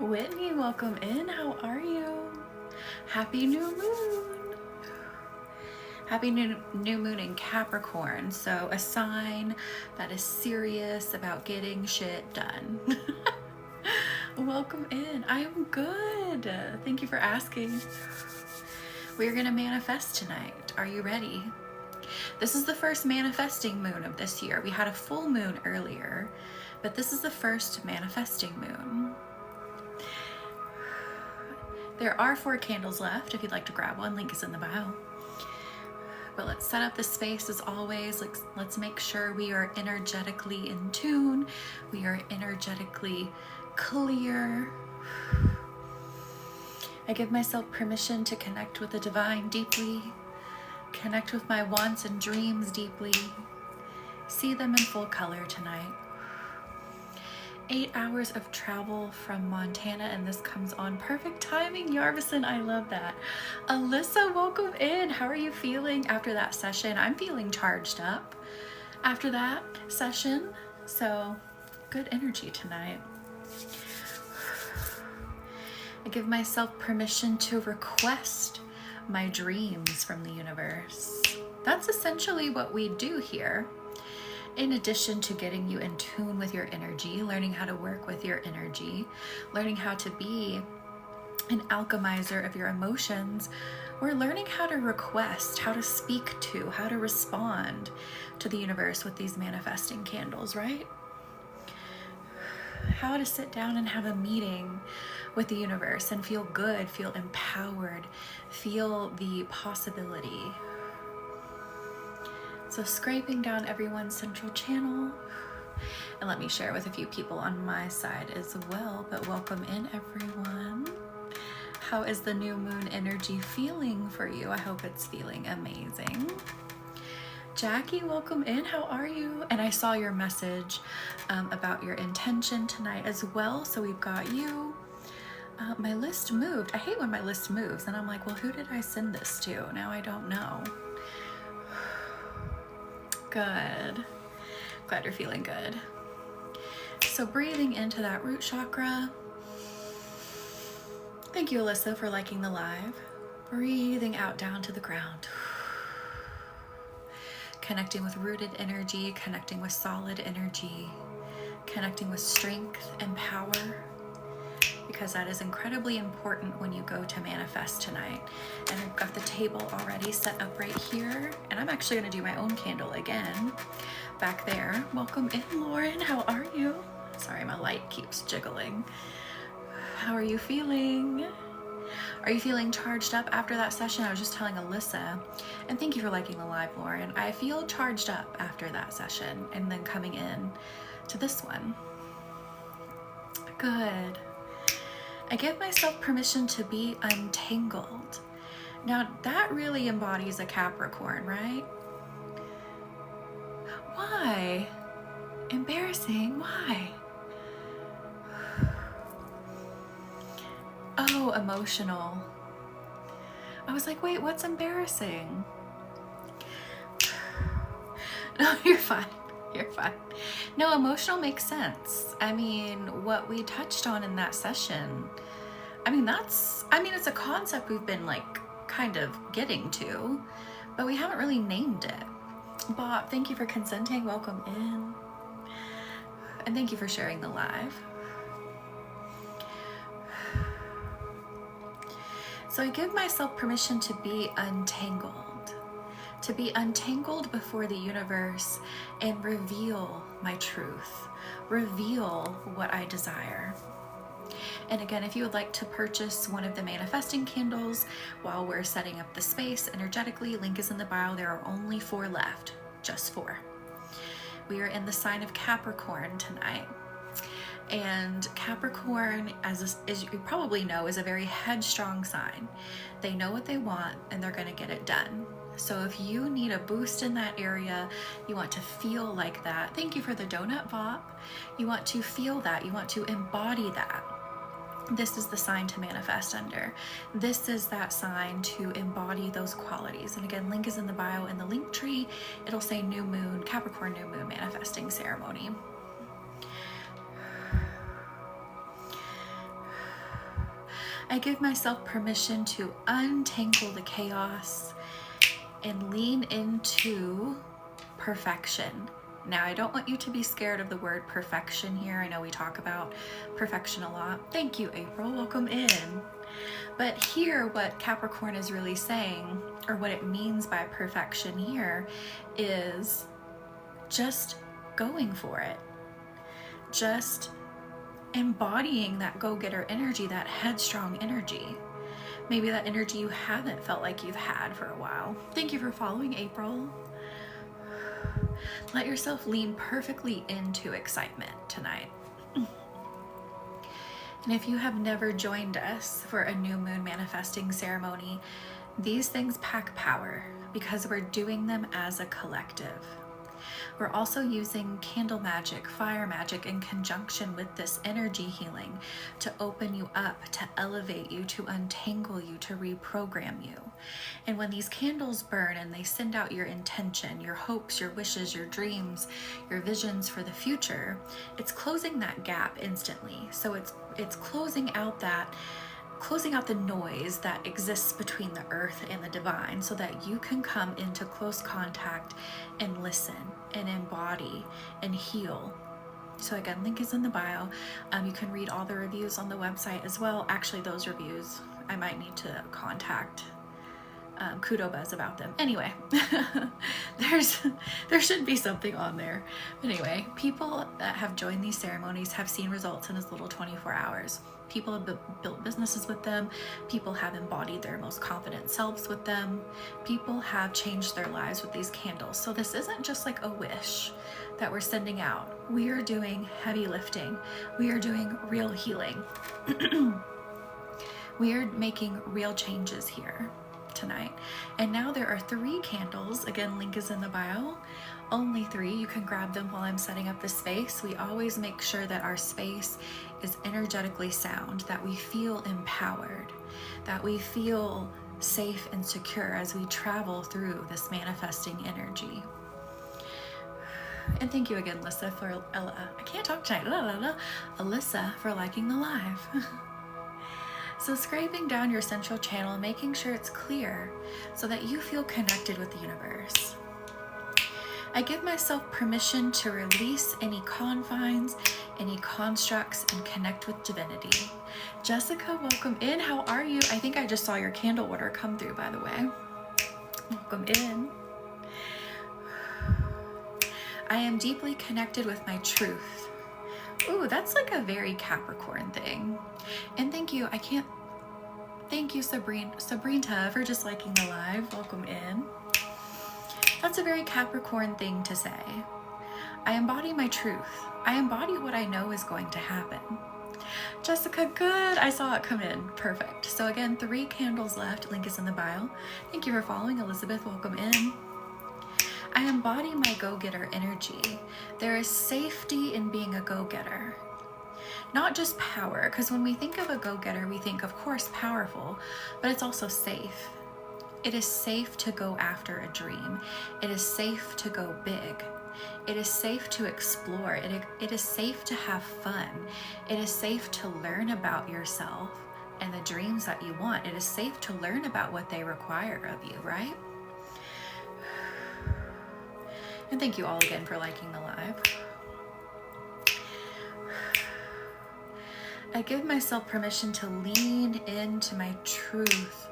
Whitney, welcome in. How are you? Happy new moon. Happy new moon in Capricorn. So a sign that is serious about getting shit done. Welcome in. I am good. Thank you for asking. We're going to manifest tonight. Are you ready? This is the first manifesting moon of this year. We had a full moon earlier, but this is the first manifesting moon. There are 4 candles left if you'd like to grab one. Link is in the bio. But let's set up the space as always. Let's make sure we are energetically in tune. We are energetically clear. I give myself permission to connect with the divine deeply, connect with my wants and dreams deeply, see them in full color tonight. 8 hours of travel from Montana, and this comes on perfect timing. Yarvison, I love that. Alyssa, welcome in. How are you feeling after that session? I'm feeling charged up after that session, so good energy tonight. I give myself permission to request my dreams from the universe. That's essentially what we do here. In addition to getting you in tune with your energy, learning how to work with your energy, learning how to be an alchemizer of your emotions, we're learning how to request, how to speak to, how to respond to the universe with these manifesting candles, right? How to sit down and have a meeting with the universe and feel good, feel empowered, feel the possibility. So scraping down everyone's central channel, and let me share with a few people on my side as well, but welcome in everyone. How is the new moon energy feeling for you? I hope it's feeling amazing. Jackie, welcome in. How are you? And I saw your message about your intention tonight as well, so we've got you. My list moved. I hate when my list moves, and I'm like, well, who did I send this to? Now I don't know. Good. Glad you're feeling good. So breathing into that root chakra. Thank you, Alyssa, for liking the live. Breathing out down to the ground. Connecting with rooted energy, connecting with solid energy, connecting with strength and power, because that is incredibly important when you go to manifest tonight. And I've got the table already set up right here, and I'm actually going to do my own candle again back there. Welcome in, Lauren. How are you? Sorry, my light keeps jiggling. How are you feeling? Are you feeling charged up after that session? I was just telling Alyssa, and thank you for liking the live, Lauren. I feel charged up after that session and then coming in to this one. Good. I give myself permission to be untangled. Now that really embodies a Capricorn, right? Why? Embarrassing, why? Oh, emotional. I was like, wait, what's embarrassing? No, you're fine. You're fine. No, emotional makes sense. I mean, what we touched on in that session, it's a concept we've been like kind of getting to, but we haven't really named it. Bob, thank you for consenting. Welcome in. And thank you for sharing the live. So I give myself permission to be untangled. To be untangled before the universe and reveal my truth, reveal what I desire. And again, if you would like to purchase one of the manifesting candles while we're setting up the space energetically, link is in the bio. There are only 4 left, just 4. We are in the sign of Capricorn tonight. And Capricorn, as you probably know, is a very headstrong sign. They know what they want and they're going to get it done. So if you need a boost in that area, you want to feel like that. Thank you for the donut, Bob. You want to feel that. You want to embody that. This is the sign to manifest under. This is that sign to embody those qualities. And again, link is in the bio in the link tree. It'll say new moon, Capricorn new moon manifesting ceremony. I give myself permission to untangle the chaos and lean into perfection. Now, I don't want you to be scared of the word perfection here. I know we talk about perfection a lot. Thank you, April. Welcome in. But here, what Capricorn is really saying, or what it means by perfection here, is just going for it. Just embodying that go-getter energy, that headstrong energy. Maybe that energy you haven't felt like you've had for a while. Thank you for following, April. Let yourself lean perfectly into excitement tonight. And if you have never joined us for a new moon manifesting ceremony, these things pack power because we're doing them as a collective. We're also using candle magic, fire magic in conjunction with this energy healing to open you up, to elevate you, to untangle you, to reprogram you. And when these candles burn and they send out your intention, your hopes, your wishes, your dreams, your visions for the future, it's closing that gap instantly. So it's closing out the noise that exists between the earth and the divine, so that you can come into close contact and listen and embody and heal. So again, link is in the bio. You can read all the reviews on the website as well. Actually, those reviews, I might need to contact Kudo Buzz about them. Anyway, there should be something on there. Anyway, people that have joined these ceremonies have seen results in as little 24 hours. People have built businesses with them. People have embodied their most confident selves with them. People have changed their lives with these candles. So this isn't just like a wish that we're sending out. We are doing heavy lifting. We are doing real healing. We are making real changes here tonight. And now there are 3 candles. Again, link is in the bio. Only 3. You can grab them while I'm setting up the space. We always make sure that our space is energetically sound, that we feel empowered, that we feel safe and secure as we travel through this manifesting energy. And thank you again, Alyssa, Alyssa, for liking the live. So scraping down your central channel, making sure it's clear so that you feel connected with the universe. I give myself permission to release any confines, any constructs, and connect with divinity. Jessica, welcome in. How are you? I think I just saw your candle order come through, by the way. Welcome in. I am deeply connected with my truth. Ooh, that's like a very Capricorn thing. And thank you, thank you, Sabrina, for just liking the live. Welcome in. That's a very Capricorn thing to say. I embody my truth. I embody what I know is going to happen. Jessica, good. I saw it come in. Perfect. So again, 3 candles left. Link is in the bio. Thank you for following, Elizabeth. Welcome in. I embody my go-getter energy. There is safety in being a go-getter. Not just power, because when we think of a go-getter, we think, of course, powerful, but it's also safe. It is safe to go after a dream. It is safe to go big. It is safe to explore. It is safe to have fun. It is safe to learn about yourself and the dreams that you want. It is safe to learn about what they require of you, right? And thank you all again for liking the live. I give myself permission to lean into my truth.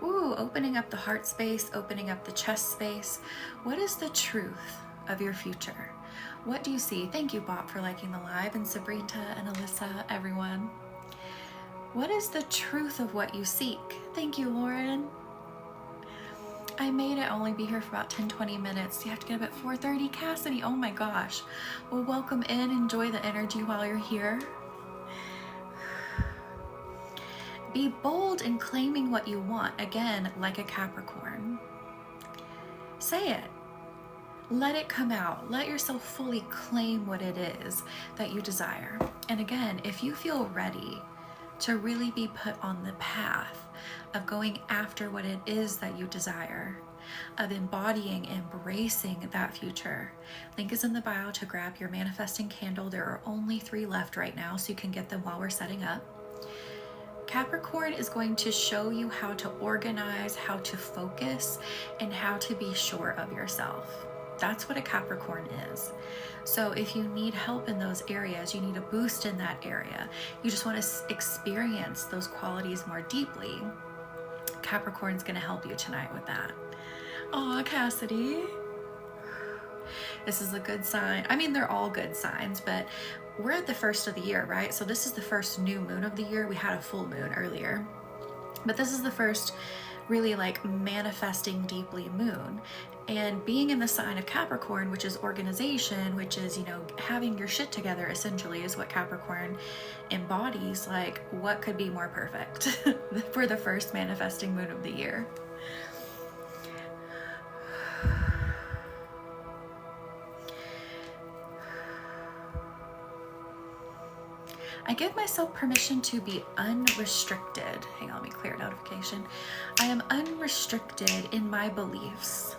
Ooh, opening up the heart space, opening up the chest space. What is the truth of your future? What do you see? Thank you, Bob, for liking the live, and Sabrina and Alyssa, everyone. What is the truth of what you seek? Thank you, Lauren. I made it only be here for about 10-20 minutes. You have to get up at 4:30. Cassidy, oh my gosh. Well, welcome in. Enjoy the energy while you're here. Be bold in claiming what you want, again, like a Capricorn. Say it. Let it come out. Let yourself fully claim what it is that you desire. And again, if you feel ready to really be put on the path of going after what it is that you desire, of embodying, embracing that future, link is in the bio to grab your manifesting candle. There are only 3 left right now, so you can get them while we're setting up. Capricorn is going to show you how to organize, how to focus, and how to be sure of yourself. That's what a Capricorn is. So if you need help in those areas, you need a boost in that area, you just want to experience those qualities more deeply, Capricorn's going to help you tonight with that. Aw, Cassidy. This is a good sign. I mean, they're all good signs, but we're at the first of the year, right? So this is the first new moon of the year. We had a full moon earlier, but this is the first really like manifesting deeply moon. And being in the sign of Capricorn, which is organization, which is, you know, having your shit together essentially is what Capricorn embodies. Like, what could be more perfect for the first manifesting moon of the year? I give myself permission to be unrestricted. Hang on, let me clear a notification. I am unrestricted in my beliefs.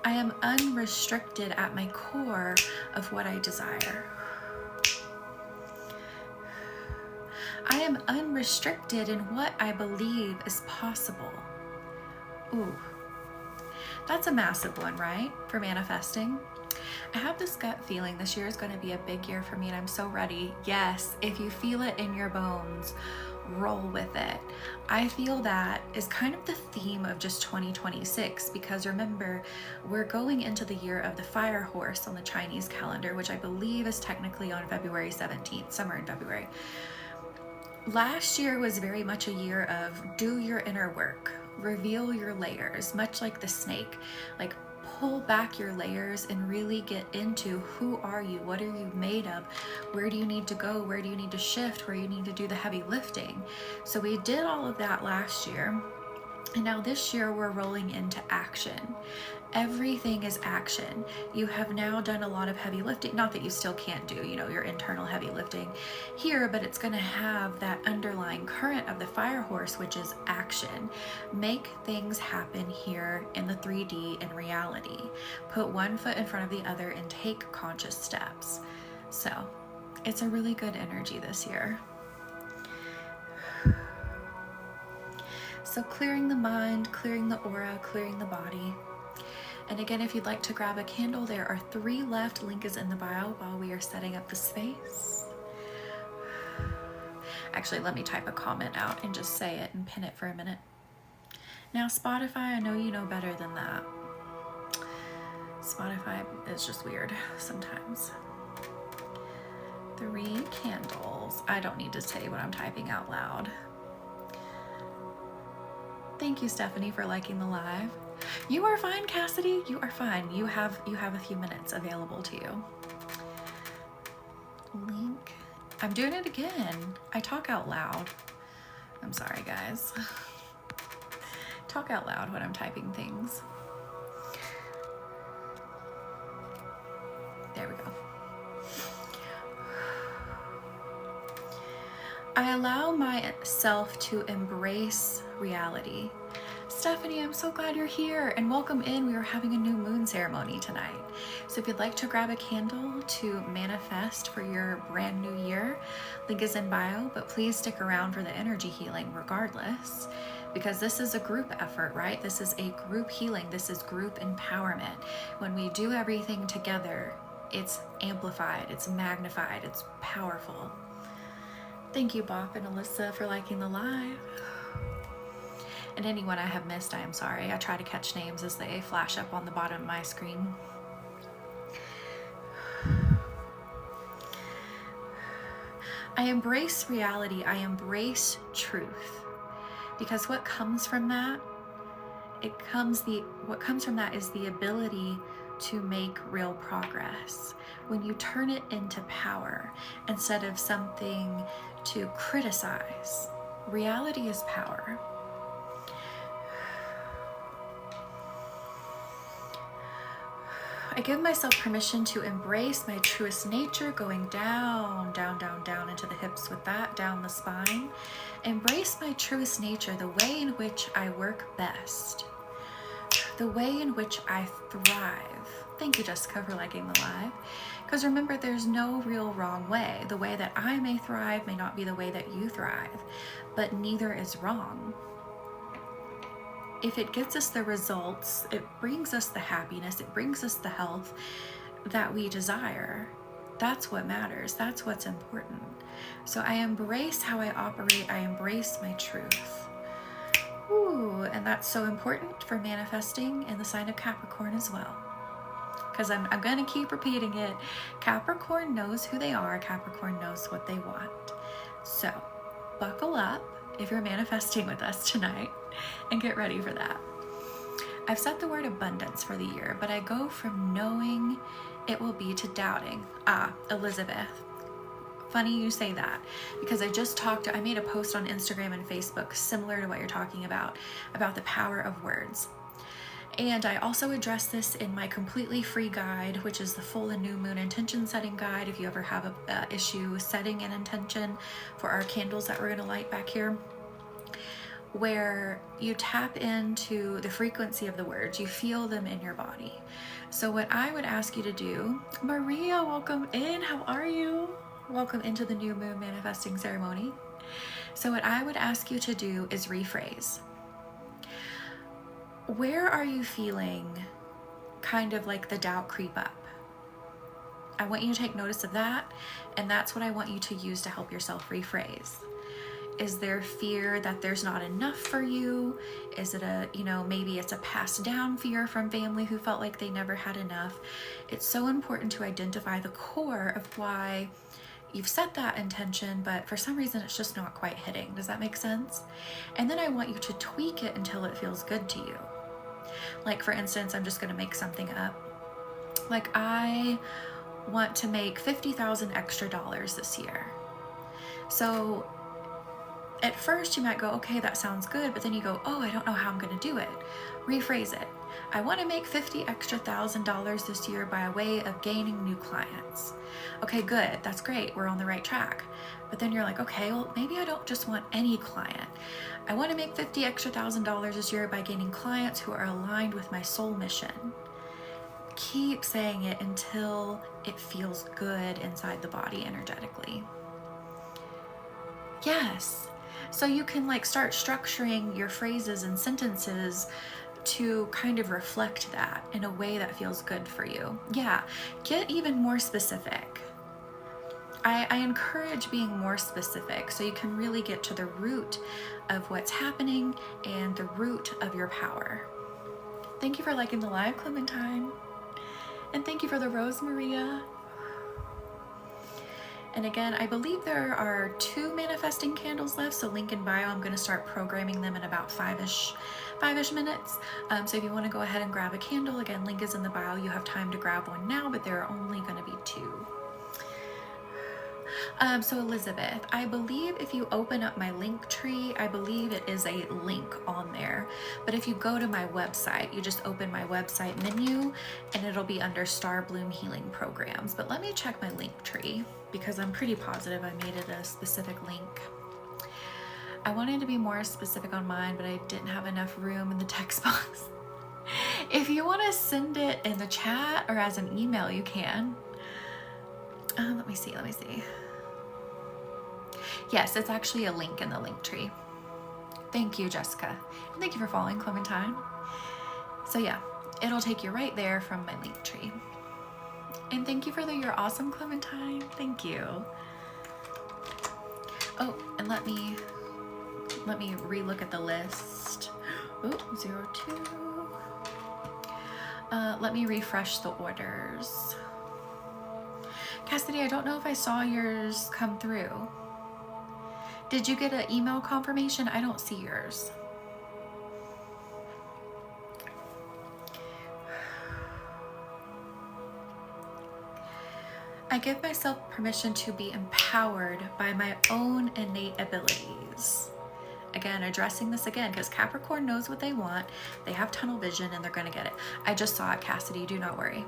I am unrestricted at my core of what I desire. I am unrestricted in what I believe is possible. Ooh, that's a massive one, right? For manifesting. I have this gut feeling this year is going to be a big year for me, and I'm so ready. Yes, if you feel it in your bones, roll with it. I feel that is kind of the theme of just 2026, because remember, we're going into the year of the fire horse on the Chinese calendar, which I believe is technically on February 17th, somewhere in February. Last year was very much a year of do your inner work, reveal your layers, much like the snake. Like, pull back your layers and really get into who are you, what are you made of, where do you need to go, where do you need to shift, where you need to do the heavy lifting. So we did all of that last year, and now this year we're rolling into action. Everything is action. You have now done a lot of heavy lifting, not that you still can't do, you know, your internal heavy lifting here, but it's going to have that underlying current of the fire horse, which is action. Make things happen here in the 3D in reality. Put one foot in front of the other and take conscious steps. So it's a really good energy this year. So clearing the mind, clearing the aura, clearing the body. And again, if you'd like to grab a candle, there are 3 left. Link is in the bio while we are setting up the space. Actually, let me type a comment out and just say it and pin it for a minute. Now, Spotify, I know you know better than that. Spotify is just weird sometimes. 3 candles. I don't need to say what I'm typing out loud. Thank you, Stephanie, for liking the live. You are fine, Cassidy. You are fine. You have a few minutes available to you. Link. I'm doing it again. I talk out loud. I'm sorry, guys. Talk out loud when I'm typing things. There we go. I allow myself to embrace reality. Stephanie, I'm so glad you're here, and welcome in. We are having a new moon ceremony tonight. So if you'd like to grab a candle to manifest for your brand new year, link is in bio, but please stick around for the energy healing regardless, because this is a group effort, right? This is a group healing. This is group empowerment. When we do everything together, it's amplified, it's magnified, it's powerful. Thank you, Bop and Alyssa, for liking the live. And anyone I have missed, I am sorry. I try to catch names as they flash up on the bottom of my screen. I embrace reality. I embrace truth. Because what comes from that, what comes from that is the ability to make real progress. When you turn it into power instead of something to criticize. Reality is power. I give myself permission to embrace my truest nature, going down, down, down, down into the hips with that, down the spine. Embrace my truest nature, the way in which I work best, the way in which I thrive. Thank you, Jessica, for liking the live. Because remember, there's no real wrong way. The way that I may thrive may not be the way that you thrive, but neither is wrong. If it gets us the results, it brings us the happiness, it brings us the health that we desire. That's what matters. That's what's important. So I embrace how I operate. I embrace my truth. Ooh, and that's so important for manifesting in the sign of Capricorn as well. Because I'm going to keep repeating it. Capricorn knows who they are. Capricorn knows what they want. So buckle up if you're manifesting with us tonight and get ready for that. I've set the word abundance for the year, but I go from knowing it will be to doubting. Elizabeth, funny you say that, because I made a post on Instagram and Facebook similar to what you're talking about the power of words. And I also address this in my completely free guide, which is the full and new moon intention setting guide. If you ever have an issue setting an intention for our candles that we're going to light back here, where you tap into the frequency of the words, you feel them in your body. So what I would ask you to do, Maria, welcome in. How are you? Welcome into the new moon manifesting ceremony. So what I would ask you to do is rephrase. Where are you feeling kind of like the doubt creep up? I want you to take notice of that, and that's what I want you to use to help yourself rephrase. Is there fear that there's not enough for you? Is it maybe it's a passed down fear from family who felt like they never had enough? It's so important to identify the core of why you've set that intention, but for some reason it's just not quite hitting. Does that make sense? And then I want you to tweak it until it feels good to you. Like, for instance, I'm just going to make something up. Like, I want to make $50,000 extra this year. So at first you might go, okay, that sounds good. But then you go, oh, I don't know how I'm going to do it. Rephrase it. I want to make $50,000 extra this year by way of gaining new clients. Okay, good. That's great. We're on the right track. But then you're like, okay, well, maybe I don't just want any client. I want to make $50,000 extra this year by gaining clients who are aligned with my soul mission. Keep saying it until it feels good inside the body energetically. Yes. So you can start structuring your phrases and sentences to kind of reflect that in a way that feels good for you. Yeah, get even more specific. I encourage being more specific so you can really get to the root of what's happening and the root of your power. Thank you for liking the live, Clementine. And thank you for the rose, Maria. And again, I believe there are 2 manifesting candles left, so link in bio. I'm going to start programming them in about 5-ish minutes. So if you want to go ahead and grab a candle, again, link is in the bio. You have time to grab one now, but there are only going to be 2. So Elizabeth, I believe if you open up my link tree, I believe it is a link on there. But if you go to my website, you just open my website menu and it'll be under StarBloom Healing Programs. But let me check my link tree because I'm pretty positive I made it a specific link. I wanted to be more specific on mine, but I didn't have enough room in the text box. If you want to send it in the chat or as an email, you can. Let me see. Yes, it's actually a link in the link tree. Thank you, Jessica. And thank you for following, Clementine. So yeah, it'll take you right there from my link tree. And thank you for you're awesome, Clementine. Thank you. Oh, and let me relook at the list. Oh, 02. Let me refresh the orders. Cassidy, I don't know if I saw yours come through. Did you get an email confirmation? I don't see yours. I give myself permission to be empowered by my own innate abilities. Again, addressing this again, because Capricorn knows what they want. They have tunnel vision and they're going to get it. I just saw it, Cassidy. Do not worry.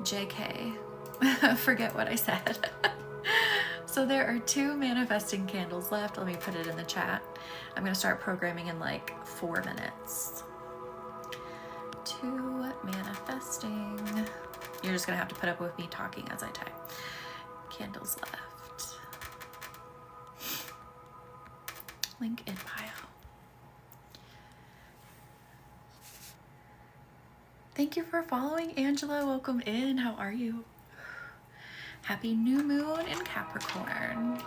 JK. Forget what I said. So there are 2 manifesting candles left. Let me put it in the chat. I'm going to start programming in 4 minutes. 2 manifesting manifesting. You're just gonna have to put up with me talking as I type. Candles left. Link in bio. Thank you for following, Angela. Welcome in. How are you? Happy new moon in Capricorn.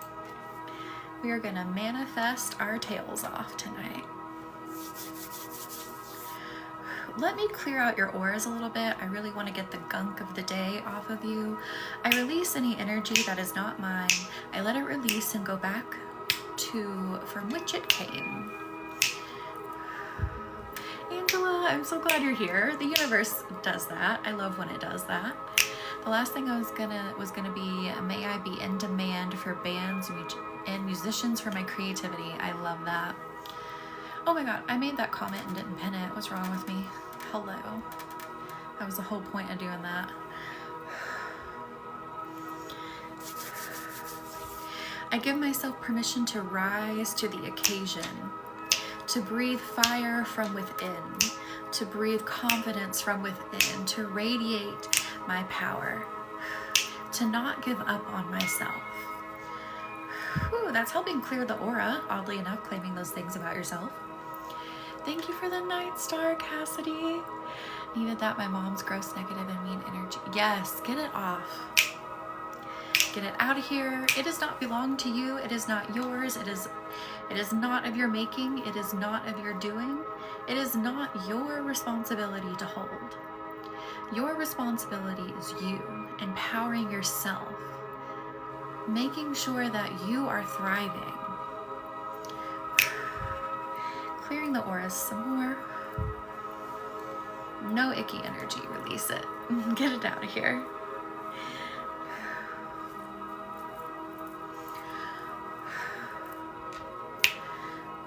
We are gonna manifest our tails off tonight. Let me clear out your auras a little bit. I really want to get the gunk of the day off of you. I release any energy that is not mine. I let it release and go back to from which it came. Angela, I'm so glad you're here. The universe does that. I love when it does that. The last thing I was gonna be, may I be in demand for bands and musicians for my creativity. I love that. Oh my God, I made that comment and didn't pin it. What's wrong with me? Hello. That was the whole point of doing that. I give myself permission to rise to the occasion, to breathe fire from within, to breathe confidence from within, to radiate my power, to not give up on myself. Whew, that's helping clear the aura, oddly enough, claiming those things about yourself. Thank you for the night star, Cassidy. Needed that, my mom's gross, negative, and mean energy. Yes, get it off. Get it out of here. It does not belong to you. It is not yours. It is not of your making. It is not of your doing. It is not your responsibility to hold. Your responsibility is you, empowering yourself, making sure that you are thriving. Clearing the auras some more. No icky energy, release it. Get it out of here.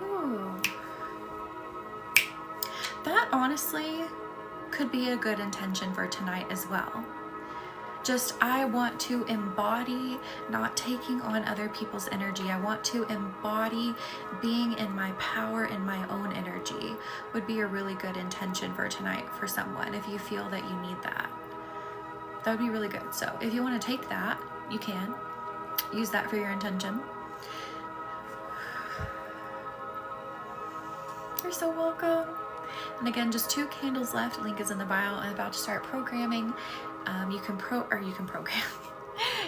Ooh. That honestly could be a good intention for tonight as well. Just, I want to embody not taking on other people's energy. I want to embody being in my power and my own energy would be a really good intention for tonight for someone if you feel that you need that. That would be really good. So if you want to take that, you can use that for your intention. You're so welcome. And again, just 2 candles left. Link is in the bio. I'm about to start programming. You can program.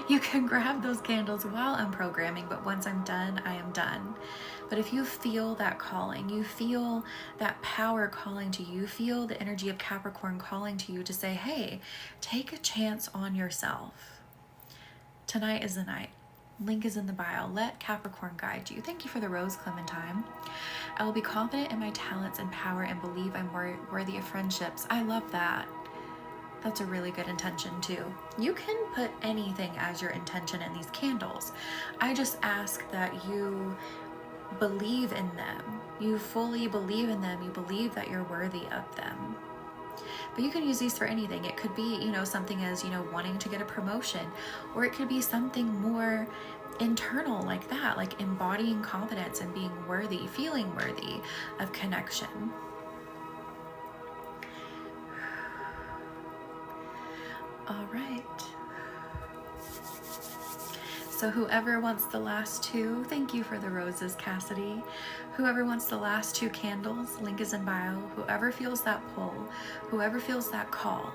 You can grab those candles while I'm programming, but once I'm done, I am done. But if you feel that calling, you feel that power calling to you, feel the energy of Capricorn calling to you to say, hey, take a chance on yourself. Tonight is the night. Link is in the bio. Let Capricorn guide you. Thank you for the rose, Clementine. I will be confident in my talents and power and believe I'm worthy of friendships. I love that. That's a really good intention too. You can put anything as your intention in these candles. I just ask that you believe in them. You fully believe in them. You believe that you're worthy of them. But you can use these for anything. It could be, something as, wanting to get a promotion, or it could be something more internal like that, like embodying confidence and being worthy, feeling worthy of connection. All right. So whoever wants the last 2, thank you for the roses, Cassidy. Whoever wants the last 2 candles, link is in bio. Whoever feels that pull, whoever feels that call.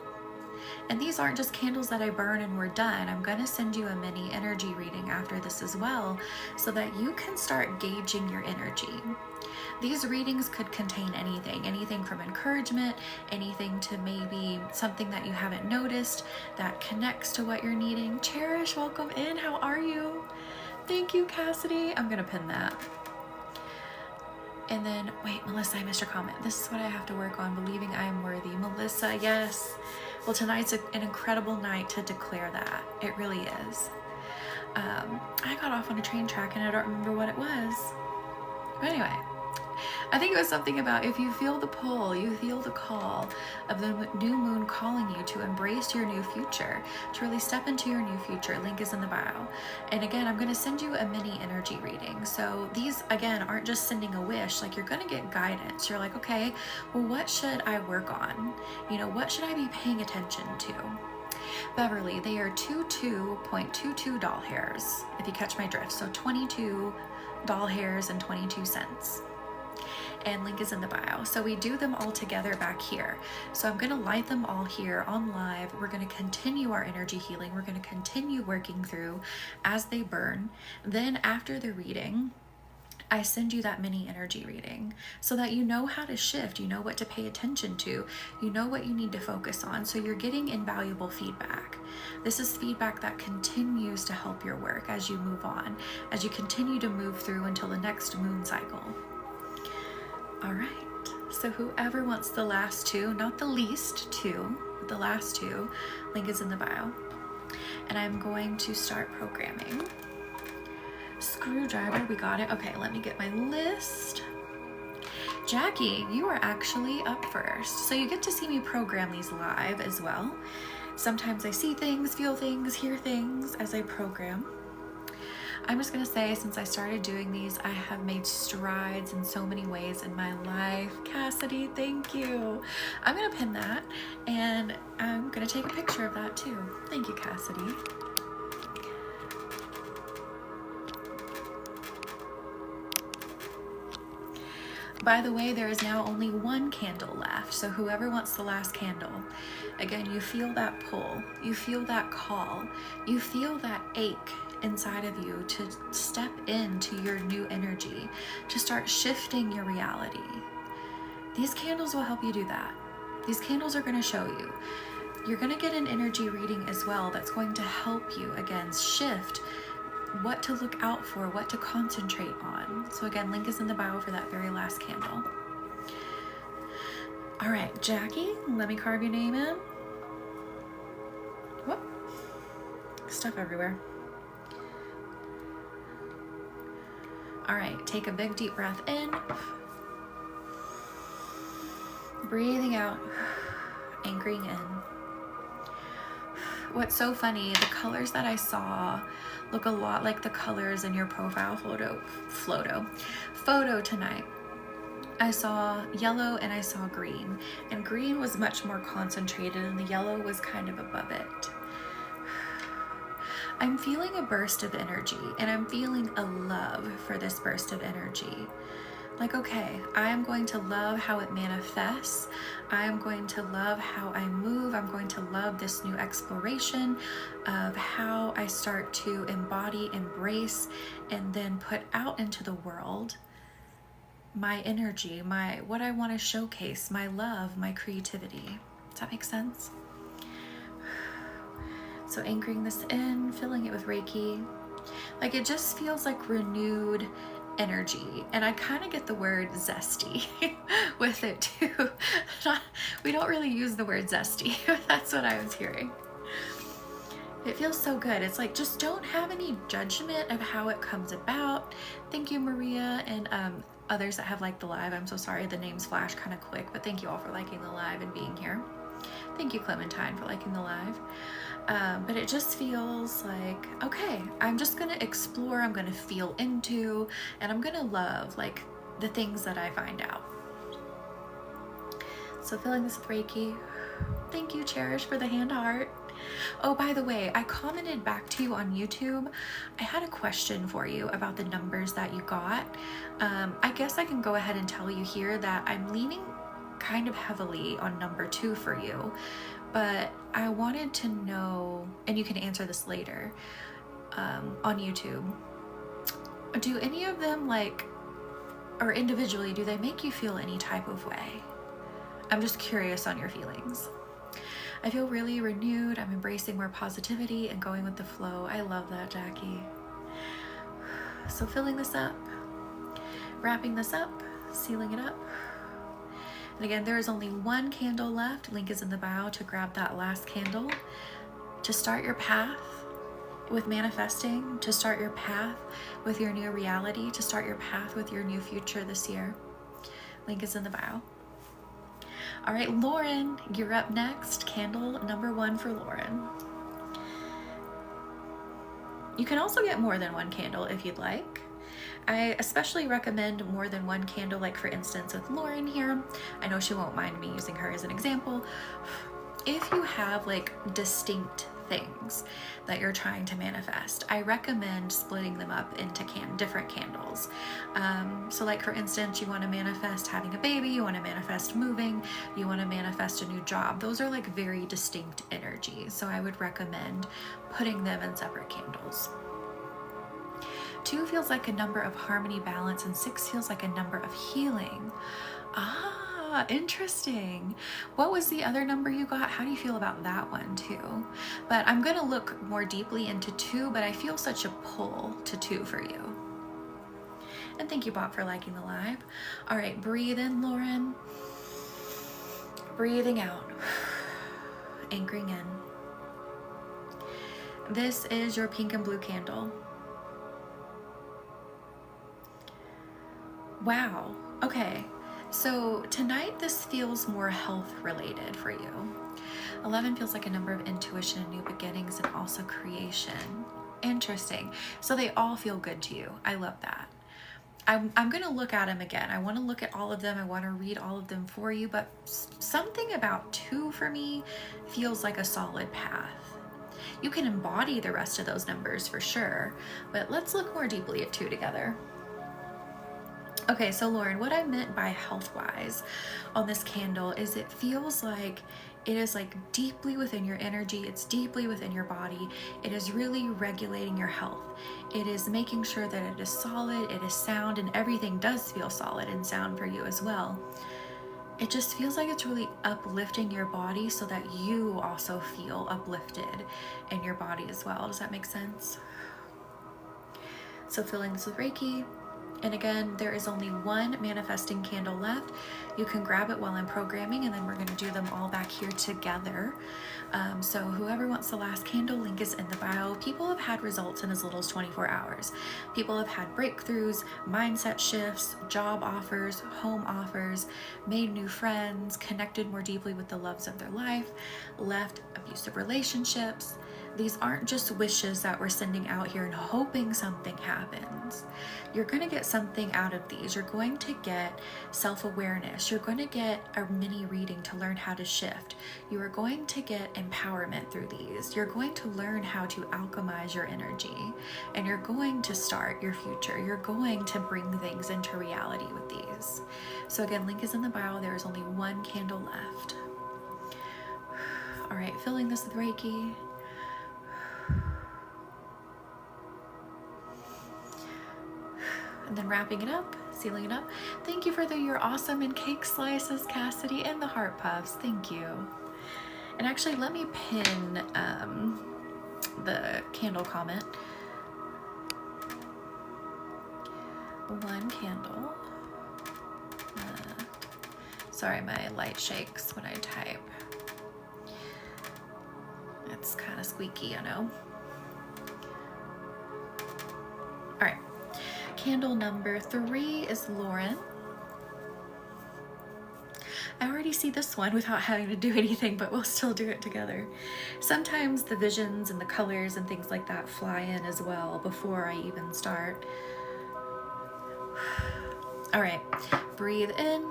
And these aren't just candles that I burn and we're done. I'm going to send you a mini energy reading after this as well, so that you can start gauging your energy. These readings could contain anything from encouragement, anything to maybe something that you haven't noticed that connects to what you're needing. Cherish, welcome in. How are you? Thank you, Cassidy. I'm going to pin that. And then, wait, Melissa, I missed your comment. This is what I have to work on, believing I am worthy. Melissa, yes. Well, tonight's an incredible night to declare that. It really is. I got off on a train track and I don't remember what it was. But anyway, I think it was something about if you feel the pull, you feel the call of the new moon calling you to embrace your new future, to really step into your new future. Link is in the bio. And again, I'm going to send you a mini energy reading. So these, again, aren't just sending a wish. Like, you're going to get guidance. You're like, okay, well, what should I work on? You know, what should I be paying attention to? Beverly, they are 22.22 doll hairs, if you catch my drift. So 22 doll hairs and 22 cents. And link is in the bio. So we do them all together back here. So I'm going to light them all here on live. We're going to continue our energy healing. We're going to continue working through as they burn. Then after the reading, I send you that mini energy reading so that you know how to shift, you know what to pay attention to, you know what you need to focus on. So you're getting invaluable feedback. This is feedback that continues to help your work as you move on, as you continue to move through until the next moon cycle. All right, so whoever wants the last two, not the least two, but the last two, link is in the bio. And I'm going to start programming. Screwdriver, we got it. Okay, let me get my list. Jackie, you are actually up first. So you get to see me program these live as well. Sometimes I see things, feel things, hear things as I program. I'm just gonna say, since I started doing these, I have made strides in so many ways in my life. Cassidy, thank you. I'm gonna pin that, and I'm gonna take a picture of that too. Thank you, Cassidy. By the way, there is now only one candle left, so whoever wants the last candle, again, you feel that pull, you feel that call, you feel that ache inside of you to step into your new energy, to start shifting your reality. These candles will help you do that. These candles are going to show you. You're going to get an energy reading as well that's going to help you, again, shift what to look out for, what to concentrate on. So again, link is in the bio for that very last candle. All right, Jackie, let me carve your name in. Whoop, stuff everywhere. All right, take a big deep breath in, breathing out, anchoring in. What's so funny, the colors that I saw look a lot like the colors in your profile photo tonight. I saw yellow and I saw green, and green was much more concentrated and the yellow was kind of above it. I'm feeling a burst of energy, and I'm feeling a love for this burst of energy. Like, okay, I am going to love how it manifests. I am going to love how I move. I'm going to love this new exploration of how I start to embody, embrace, and then put out into the world my energy, what I want to showcase, my love, my creativity. Does that make sense? So anchoring this in, filling it with Reiki. Like, it just feels like renewed energy, and I kind of get the word zesty with it too. We don't really use the word zesty, but that's what I was hearing. It feels so good. It's like, just don't have any judgment of how it comes about. Thank you, Maria, and others that have liked the live. I'm so sorry the names flash kind of quick, but thank you all for liking the live and being here. Thank you, Clementine, for liking the live. But it just feels like, okay, I'm just gonna explore, I'm gonna feel into, and I'm gonna love, like, the things that I find out. So filling this with Reiki. Thank you, Cherish, for the hand heart. Oh, by the way, I commented back to you on YouTube. I had a question for you about the numbers that you got. I guess I can go ahead and tell you here that I'm leaning kind of heavily on number 2 for you, but I wanted to know, and you can answer this later on YouTube, do any of them, like, or individually, do they make you feel any type of way? I'm just curious on your feelings. I feel really renewed. I'm embracing more positivity and going with the flow. I love that, Jackie. So filling this up, wrapping this up, sealing it up. And again, there is only one candle left. Link is in the bio to grab that last candle, to start your path with manifesting, to start your path with your new reality, to start your path with your new future this year. Link is in the bio. All right, Lauren, you're up next. Candle number 1 for Lauren. You can also get more than 1 candle if you'd like. I especially recommend more than 1 candle, like for instance with Lauren here. I know she won't mind me using her as an example. If you have like distinct things that you're trying to manifest, I recommend splitting them up into different candles. So like for instance, you want to manifest having a baby, you want to manifest moving, you want to manifest a new job. Those are like very distinct energies. So I would recommend putting them in separate candles. 2 feels like a number of harmony, balance, and 6 feels like a number of healing. Ah, interesting. What was the other number you got? How do you feel about that one too? But I'm going to look more deeply into 2, but I feel such a pull to 2 for you. And thank you, Bot, for liking the live. All right, breathe in, Lauren. Breathing out. Anchoring in. This is your pink and blue candle. Wow. Okay. So tonight this feels more health related for you. 11 feels like a number of intuition and new beginnings and also creation. Interesting. So they all feel good to you. I love that. I'm going to look at them again. I want to look at all of them. I want to read all of them for you, but something about 2 for me feels like a solid path. You can embody the rest of those numbers for sure, but let's look more deeply at 2 together. Okay, so Lauren, what I meant by health-wise on this candle is it feels like it is like deeply within your energy, it's deeply within your body, it is really regulating your health. It is making sure that it is solid, it is sound, and everything does feel solid and sound for you as well. It just feels like it's really uplifting your body so that you also feel uplifted in your body as well. Does that make sense? So filling this with Reiki. And again, there is only 1 manifesting candle left. You can grab it while I'm programming, and then we're going to do them all back here together. So whoever wants the last candle, link is in the bio. People have had results in as little as 24 hours. People have had breakthroughs, mindset shifts, job offers, home offers, made new friends, connected more deeply with the loves of their life, left abusive relationships. These aren't just wishes that we're sending out here and hoping something happens. You're going to get something out of these. You're going to get self-awareness. You're going to get a mini reading to learn how to shift. You are going to get empowerment through these. You're going to learn how to alchemize your energy, and you're going to start your future. You're going to bring things into reality with these. So again, link is in the bio. There is only 1 candle left. All right, filling this with Reiki. And then wrapping it up, sealing it up. Thank you for your awesome and cake slices, Cassidy, and the heart puffs. Thank you. And actually, let me pin the candle comment. 1 candle. Sorry, my light shakes when I type. It's kind of squeaky, I know. All right. Candle number 3 is Lauren. I already see this one without having to do anything, but we'll still do it together. Sometimes the visions and the colors and things like that fly in as well before I even start. All right, breathe in,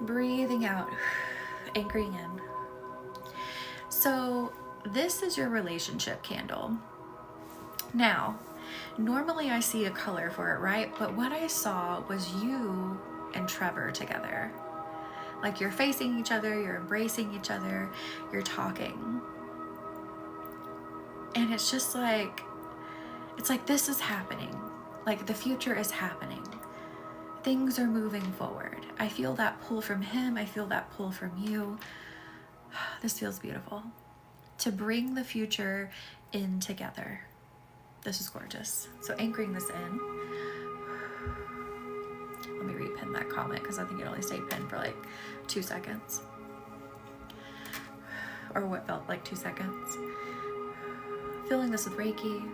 breathing out, anchoring in. So this is your relationship candle. Now, normally I see a color for it, right? But what I saw was you and Trevor together. Like you're facing each other, you're embracing each other, you're talking. And it's just like, it's like this is happening. Like the future is happening. Things are moving forward. I feel that pull from him. I feel that pull from you. This feels beautiful. To bring the future in together. This is gorgeous. So anchoring this in. Let me repin that comment because I think it only stayed pinned for like 2 seconds. Or what felt like 2 seconds. Filling this with Reiki.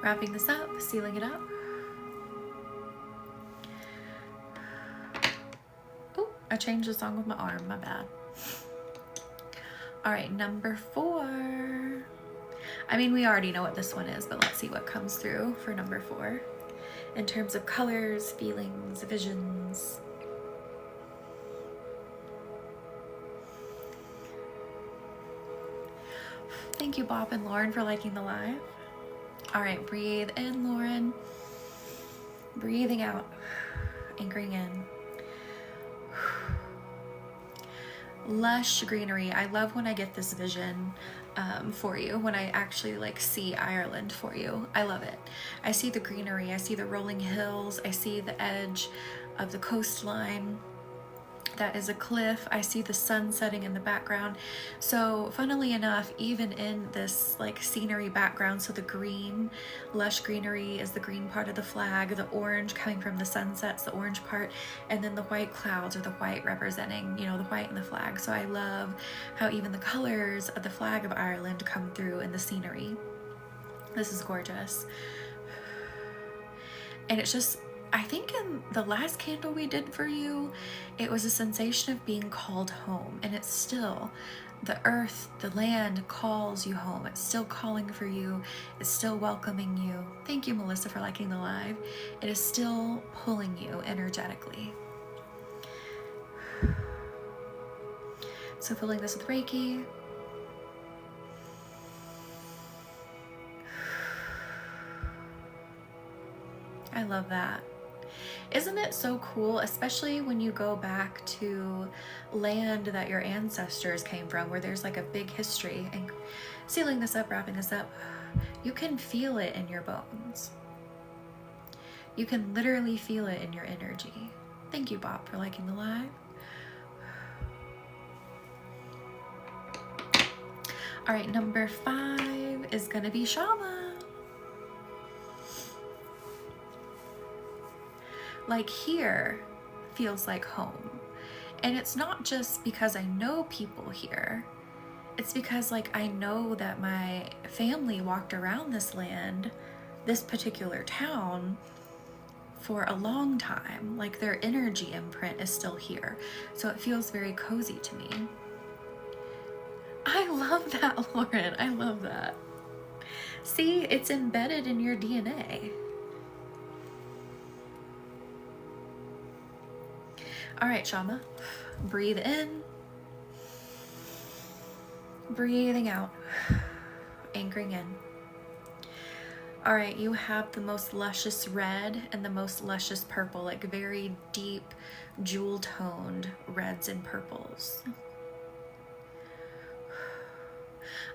Wrapping this up, sealing it up. Oh, I changed the song with my arm, my bad. All right, number 4. I mean, we already know what this one is, but let's see what comes through for number 4 in terms of colors, feelings, visions. Thank you, Bob and Lauren, for liking the live. All right, breathe in, Lauren. Breathing out, anchoring in. Lush greenery. I love when I get this vision for you, when I actually like see Ireland for you. I love it. I see the greenery, I see the rolling hills, I see the edge of the coastline. That is a cliff. I see the sun setting in the background. So funnily enough, even in this like scenery background, so the green, lush greenery is the green part of the flag, the orange coming from the sunsets, the orange part, and then the white clouds, or the white representing, you know, the white in the flag. So I love how even the colors of the flag of Ireland come through in the scenery. This is gorgeous. And it's just, I think in the last candle we did for you, it was a sensation of being called home. And it's still, the earth, the land calls you home. It's still calling for you. It's still welcoming you. Thank you, Melissa, for liking the live. It is still pulling you energetically. So filling this with Reiki. I love that. Isn't it so cool, especially when you go back to land that your ancestors came from, where there's like a big history, and sealing this up, wrapping this up, you can feel it in your bones. You can literally feel it in your energy. Thank you, Bob, for liking the live. All right, number 5 is gonna be Shama. Like here feels like home. And it's not just because I know people here. It's because like I know that my family walked around this land, this particular town, for a long time. Like their energy imprint is still here. So it feels very cozy to me. I love that, Lauren. I love that. See, it's embedded in your DNA. All right, Shama, breathe in, breathing out, anchoring in. All right, you have the most luscious red and the most luscious purple, like very deep, jewel-toned reds and purples.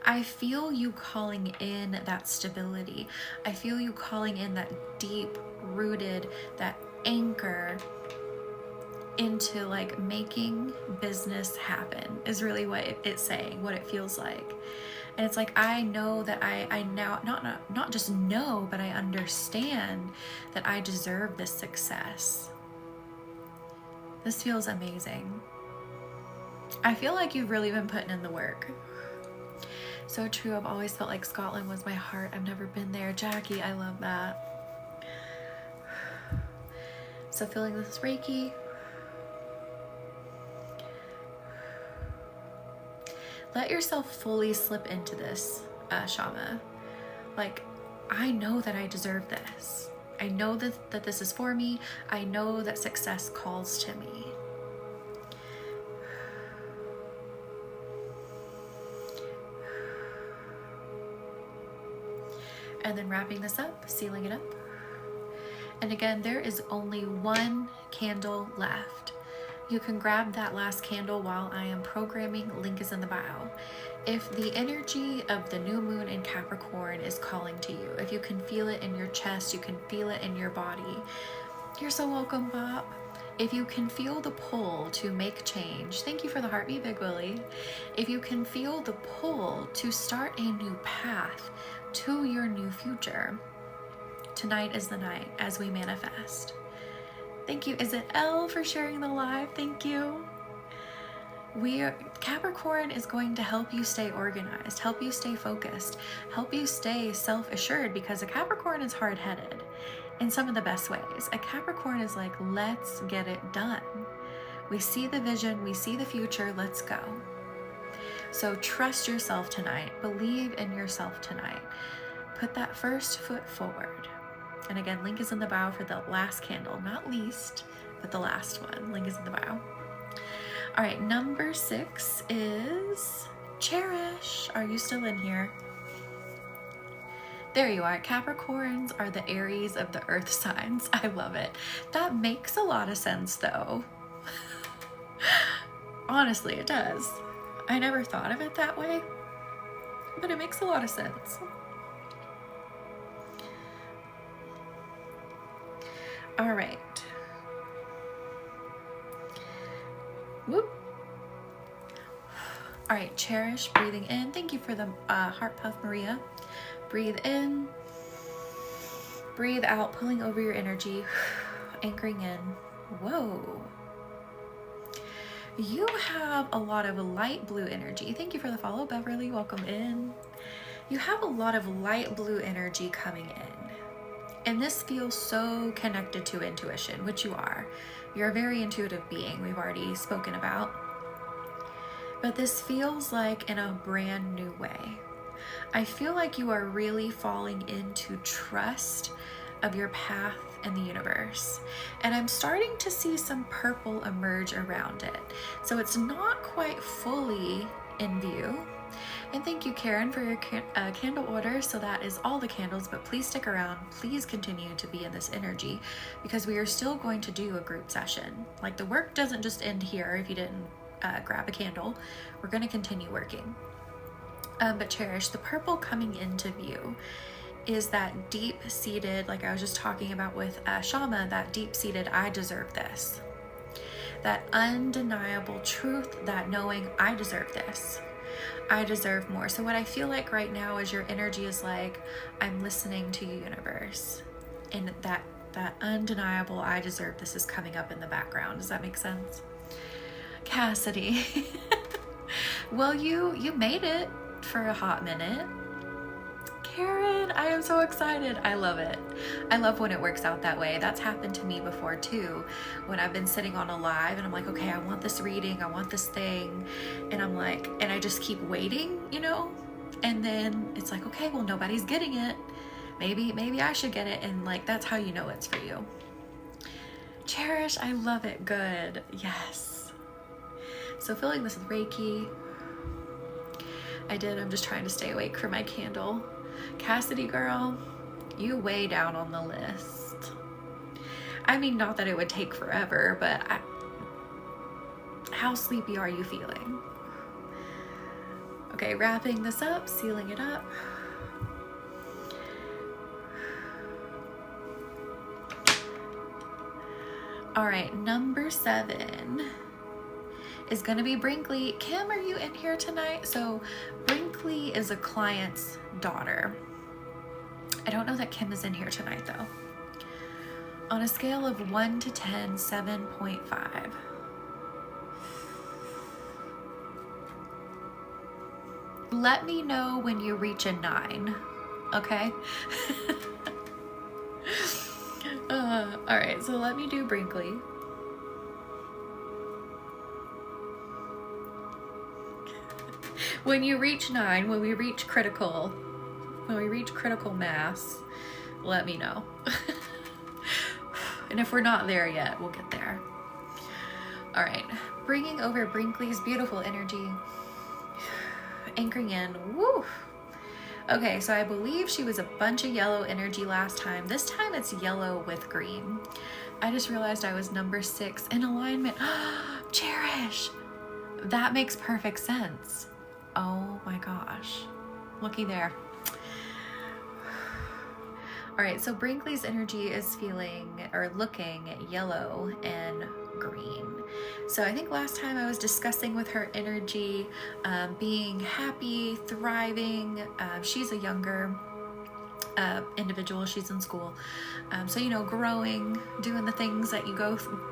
I feel you calling in that stability. I feel you calling in that deep-rooted, that anchor into like making business happen is really what it's saying, what it feels like. And it's like, I know that I now not just know, but I understand that I deserve this success. This feels amazing. I feel like you've really been putting in the work. So true. I've always felt like Scotland was my heart. I've never been there. Jackie, I love that. So feeling this Reiki. Let yourself fully slip into this, Shama. Like, I know that I deserve this. I know that this is for me. I know that success calls to me. And then wrapping this up, sealing it up. And again, there is only 1 candle left. You can grab that last candle while I am programming. Link is in the bio. If the energy of the new moon in Capricorn is calling to you, if you can feel it in your chest, you can feel it in your body, you're so welcome, Bob. If you can feel the pull to make change, thank you for the heartbeat, Big Willie. If you can feel the pull to start a new path to your new future, tonight is the night as we manifest. Thank you. Is it Elle for sharing the live? Thank you. Capricorn is going to help you stay organized, help you stay focused, help you stay self-assured, because a Capricorn is hard-headed in some of the best ways. A Capricorn is like, let's get it done. We see the vision, we see the future, let's go. So trust yourself tonight, believe in yourself tonight. Put that first foot forward. And again, link is in the bio for the last candle, not least, but the last one. Link is in the bio. All right, number 6 is Cherish. Are you still in here? There you are. Capricorns are the Aries of the earth signs. I love it. That makes a lot of sense though. Honestly, it does. I never thought of it that way, but it makes a lot of sense. All right. Whoop. All right, Cherish, breathing in. Thank you for the heart puff, Maria. Breathe in, breathe out, pulling over your energy, anchoring in. Whoa. You have a lot of light blue energy. Thank you for the follow, Beverly. Welcome in. You have a lot of light blue energy coming in. And this feels so connected to intuition, which you are. You're a very intuitive being, we've already spoken about. But this feels like in a brand new way. I feel like you are really falling into trust of your path in the universe. And I'm starting to see some purple emerge around it. So it's not quite fully in view. And thank you, Karen, for your candle order. So that is all the candles, but please stick around. Please continue to be in this energy, because we are still going to do a group session. Like, the work doesn't just end here if you didn't grab a candle. We're going to continue working. But Cherish, the purple coming into view is that deep-seated, like I was just talking about with Shama, that deep-seated, I deserve this. That undeniable truth, that knowing I deserve this. I deserve more. So what I feel like right now is your energy is like, I'm listening to you, universe. And that undeniable I deserve this is coming up in the background. Does that make sense? Cassidy. Well, you made it for a hot minute. Karen, I am so excited. I love it. I love when it works out that way. That's happened to me before too, when I've been sitting on a live and I'm like, okay, I want this reading, I want this thing, and I'm like, and I just keep waiting, you know, and then it's like, okay, well, nobody's getting it. Maybe I should get it. And like, that's how you know it's for you. Cherish, I love it. Good. Yes. So filling this with Reiki. I'm just trying to stay awake for my candle. Cassidy girl, you way down on the list. I mean, not that it would take forever, but how sleepy are you feeling? Okay, wrapping this up, sealing it up. All right, number 7 is going to be Brinkley. Kim, are you in here tonight? So Brinkley is a client's daughter. I don't know that Kim is in here tonight though. On a scale of 1 to 10, 7.5. Let me know when you reach a 9, okay? All right, so let me do Brinkley. When you reach 9, when we reach critical mass, let me know. And if we're not there yet, we'll get there. All right, bringing over Brinkley's beautiful energy, anchoring in. Woo! Okay, so I believe she was a bunch of yellow energy last time. This time it's yellow with green. I just realized I was number 6 in alignment. Cherish! That makes perfect sense. Oh my gosh. Looky there. All right, so Brinkley's energy is feeling or looking yellow and green. So I think last time I was discussing with her energy, being happy, thriving. She's a younger individual. She's in school. So, you know, growing, doing the things that you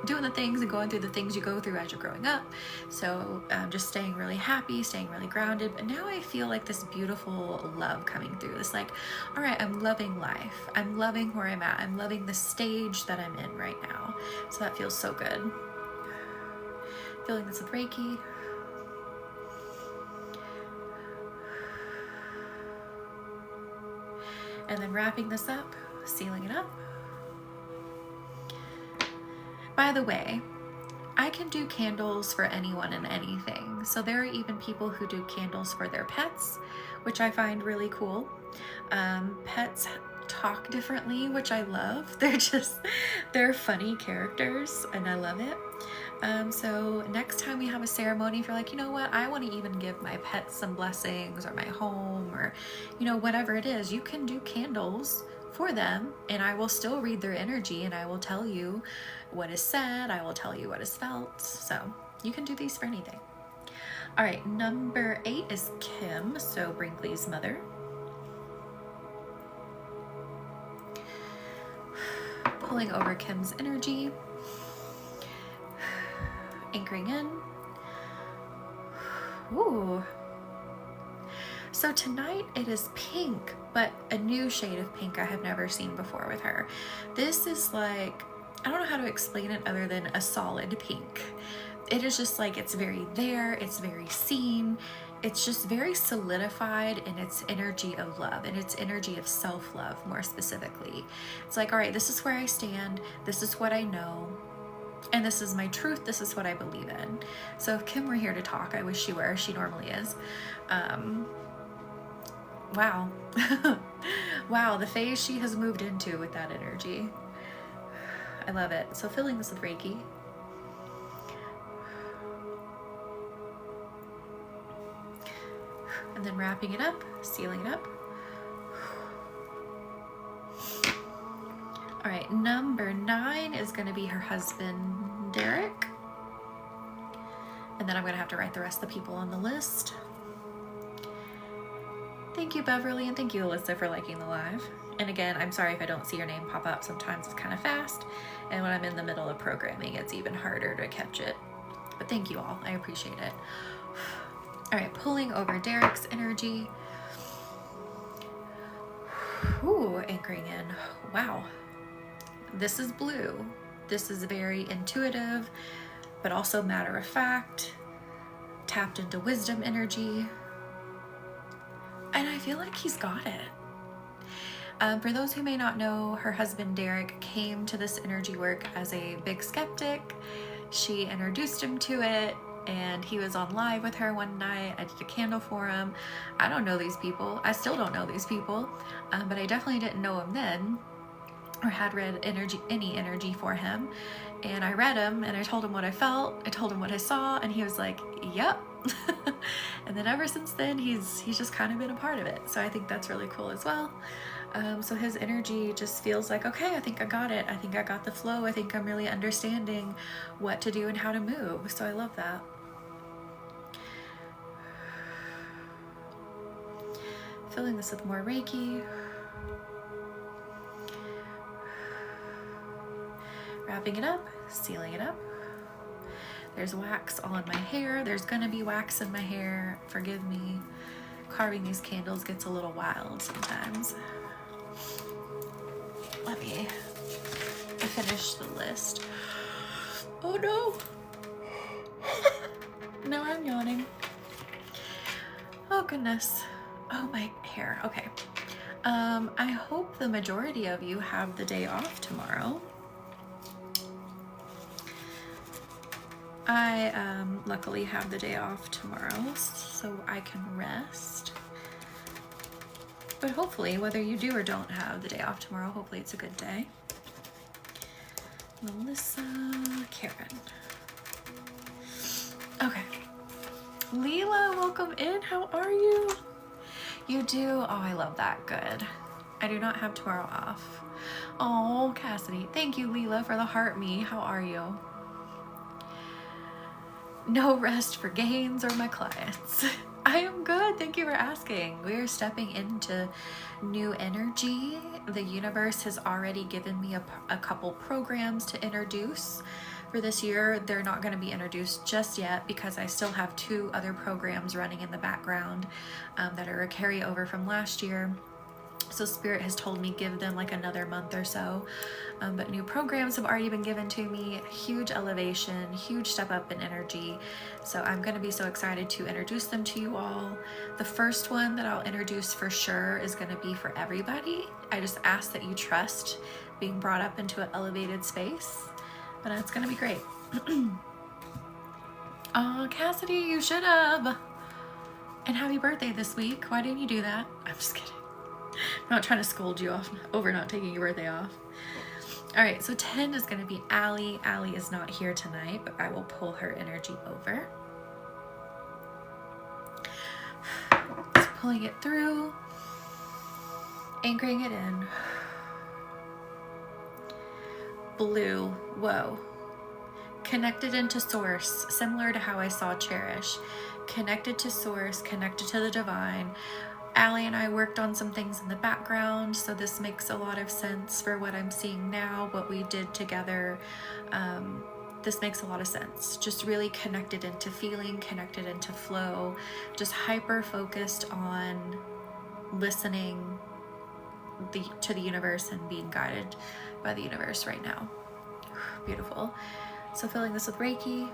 doing the things and going through the things you go through as you're growing up. So just staying really happy, staying really grounded. But now I feel like this beautiful love coming through. It's like, all right, I'm loving life. I'm loving where I'm at. I'm loving the stage that I'm in right now. So that feels so good. Feeling this with Reiki. And then wrapping this up, sealing it up. By the way, I can do candles for anyone and anything. So there are even people who do candles for their pets, which I find really cool. Pets talk differently, which I love. They're funny characters and I love it. So next time we have a ceremony, if you're like, you know what, I want to even give my pets some blessings or my home or, you know, whatever it is, you can do candles for them and I will still read their energy and I will tell you what is said. I will tell you what is felt. So you can do these for anything. All right, number 8 is Kim, so Brinkley's mother. Pulling over Kim's energy. Anchoring in. Ooh. So tonight it is pink, but a new shade of pink I have never seen before with her. This is like, I don't know how to explain it other than a solid pink. It is just like, it's very there, it's very seen. It's just very solidified in its energy of love and its energy of self-love more specifically. It's like, all right, this is where I stand. This is what I know. And this is my truth. This is what I believe in. So if Kim were here to talk, I wish she were. She normally is. Wow. Wow, the phase she has moved into with that energy. I love it. So filling this with Reiki. And then wrapping it up, sealing it up. All right, number 9 is going to be her husband, Derek. And then I'm going to have to write the rest of the people on the list. Thank you, Beverly, and thank you, Alyssa, for liking the live. And again, I'm sorry if I don't see your name pop up. Sometimes it's kind of fast. And when I'm in the middle of programming, it's even harder to catch it. But thank you all. I appreciate it. All right, pulling over Derek's energy. Ooh, anchoring in. Wow. This is blue. This is very intuitive, but also matter of fact, tapped into wisdom energy. And I feel like he's got it. For those who may not know, her husband Derek came to this energy work as a big skeptic. She introduced him to it and he was on live with her one night. I did a candle for him. I don't know these people. I still don't know these people, but I definitely didn't know him then, or had read any energy for him. And I read him and I told him what I felt. I told him what I saw and he was like, yep. And then ever since then, he's just kind of been a part of it. So I think that's really cool as well. So his energy just feels like, okay, I think I got it. I think I got the flow. I think I'm really understanding what to do and how to move. So I love that. Filling this with more Reiki. Wrapping it up, sealing it up. There's wax all in my hair. There's gonna be wax in my hair. Forgive me. Carving these candles gets a little wild sometimes. Let me finish the list. Oh no. Now I'm yawning. Oh goodness. Oh, my hair. Okay. I hope the majority of you have the day off tomorrow. I luckily have the day off tomorrow, so I can rest. But hopefully, whether you do or don't have the day off tomorrow, hopefully it's a good day. Melissa, Karen. Okay. Leela, welcome in. How are you? You do? Oh, I love that. Good. I do not have tomorrow off. Oh, Cassidy. Thank you, Leela, for the heart me. How are you? No rest for Gaines or my clients. I am good. Thank you for asking. We are stepping into new energy. The universe has already given me a couple programs to introduce for this year. They're not going to be introduced just yet because I still have 2 other programs running in the background that are a carryover from last year. So Spirit has told me give them like another month or so. But new programs have already been given to me. Huge elevation, huge step up in energy. So I'm going to be so excited to introduce them to you all. The first one that I'll introduce for sure is going to be for everybody. I just ask that you trust being brought up into an elevated space. But it's going to be great. Oh, Cassidy, you should have. And happy birthday this week. Why didn't you do that? I'm just kidding. I'm not trying to scold you off over not taking your birthday off. All right, so 10 is going to be Allie. Allie is not here tonight, but I will pull her energy over. Just pulling it through, anchoring it in. Blue, whoa. Connected into source, similar to how I saw Cherish. Connected to source, connected to the divine. Allie and I worked on some things in the background, so this makes a lot of sense for what I'm seeing now, what we did together. This makes a lot of sense. Just really connected into feeling, connected into flow, just hyper focused on listening to the universe and being guided by the universe right now. Beautiful. So filling this with Reiki.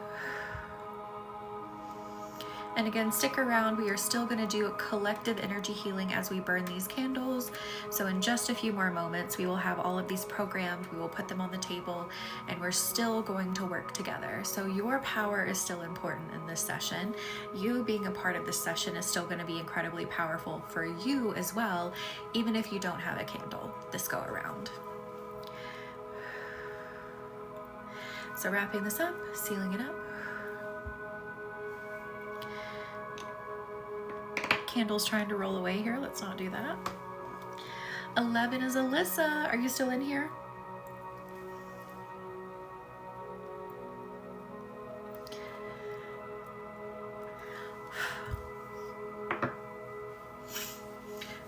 And again, stick around. We are still going to do a collective energy healing as we burn these candles. So in just a few more moments, we will have all of these programmed. We will put them on the table, and we're still going to work together. So your power is still important in this session. You being a part of this session is still going to be incredibly powerful for you as well, even if you don't have a candle this go around. So wrapping this up, sealing it up. Candle's trying to roll away here. Let's not do that. 11 is Alyssa. Are you still in here?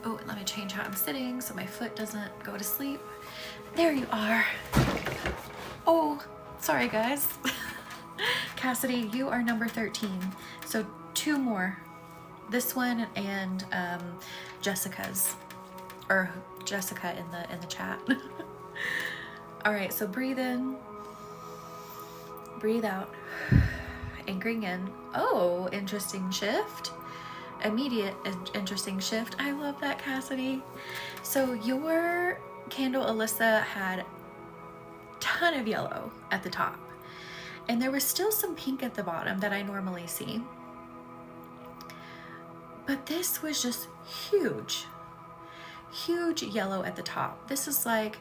Oh, and let me change how I'm sitting so my foot doesn't go to sleep. There you are. Oh, sorry guys. Cassidy, you are number 13. So 2 more. This one and Jessica's, or Jessica in the chat. All right, so breathe in, breathe out, anchoring in. Oh, interesting shift. Immediate interesting shift. I love that, Cassidy. So your candle, Alyssa, had a ton of yellow at the top, and there was still some pink at the bottom that I normally see. But this was just huge, huge yellow at the top. This is like,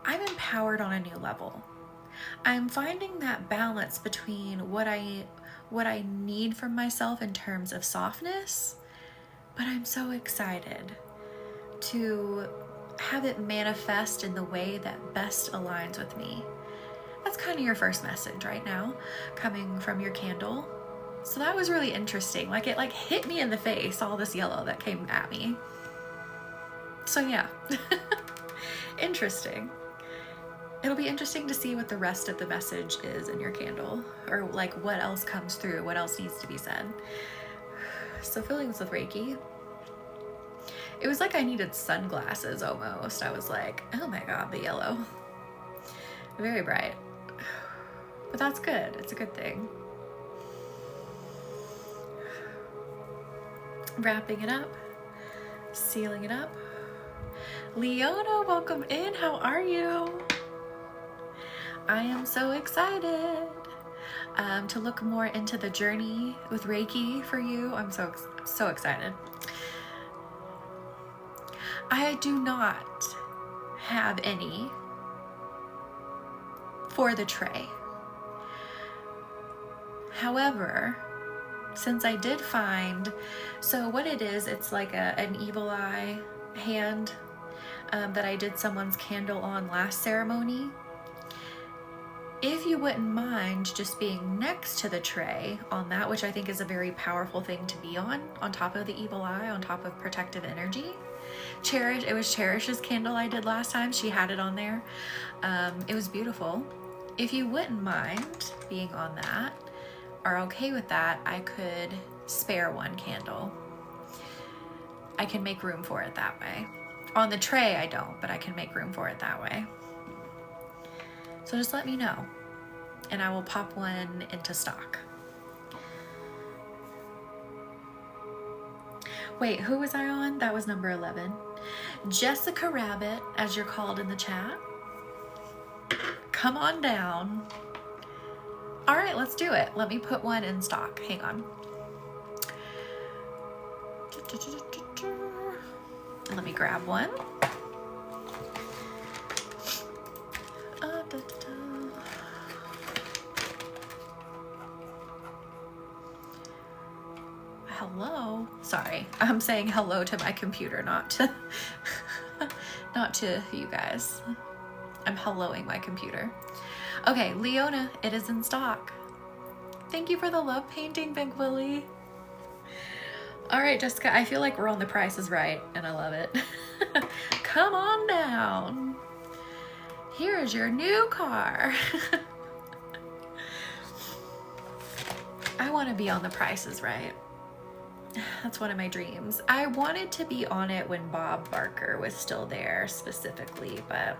I'm empowered on a new level. I'm finding that balance between what I need from myself in terms of softness, but I'm so excited to have it manifest in the way that best aligns with me. That's kind of your first message right now, coming from your candle. So that was really interesting. Like it hit me in the face, all this yellow that came at me. So yeah, interesting. It'll be interesting to see what the rest of the message is in your candle, or like what else comes through, what else needs to be said. So filling this with Reiki. It was like I needed sunglasses almost. I was like, oh my God, the yellow. Very bright. But that's good. It's a good thing. Wrapping it up, sealing it up. Leona, welcome in. How are you? I am so excited to look more into the journey with Reiki for you. I'm so excited. I do not have any for the tray. However, since I did find, so what it is, it's like an evil eye hand that I did someone's candle on last ceremony. if you wouldn't mind just being next to the tray on that, which I think is a very powerful thing to be on top of the evil eye, on top of protective energy. Cherish, it was Cherish's candle I did last time. She had it on there. It was beautiful. If you wouldn't mind being on that, are okay with that, I could spare one candle. I can make room for it that way. On the tray I don't, but I can make room for it that way. So just let me know and I will pop one into stock. Wait, who was I on? That was number 11. Jessica Rabbit, as you're called in the chat. Come on down. All right, let's do it. Let me put one in stock. Hang on. Let me grab one. Hello. Sorry, I'm saying hello to my computer, not to not to you guys. I'm helloing my computer. Okay, Leona, it is in stock. Thank you for the love painting, Big Willie. All right, Jessica, I feel like we're on The Price is Right, and I love it. Come on down. Here is your new car. I want to be on The Price is Right. That's one of my dreams. I wanted to be on it when Bob Barker was still there specifically, but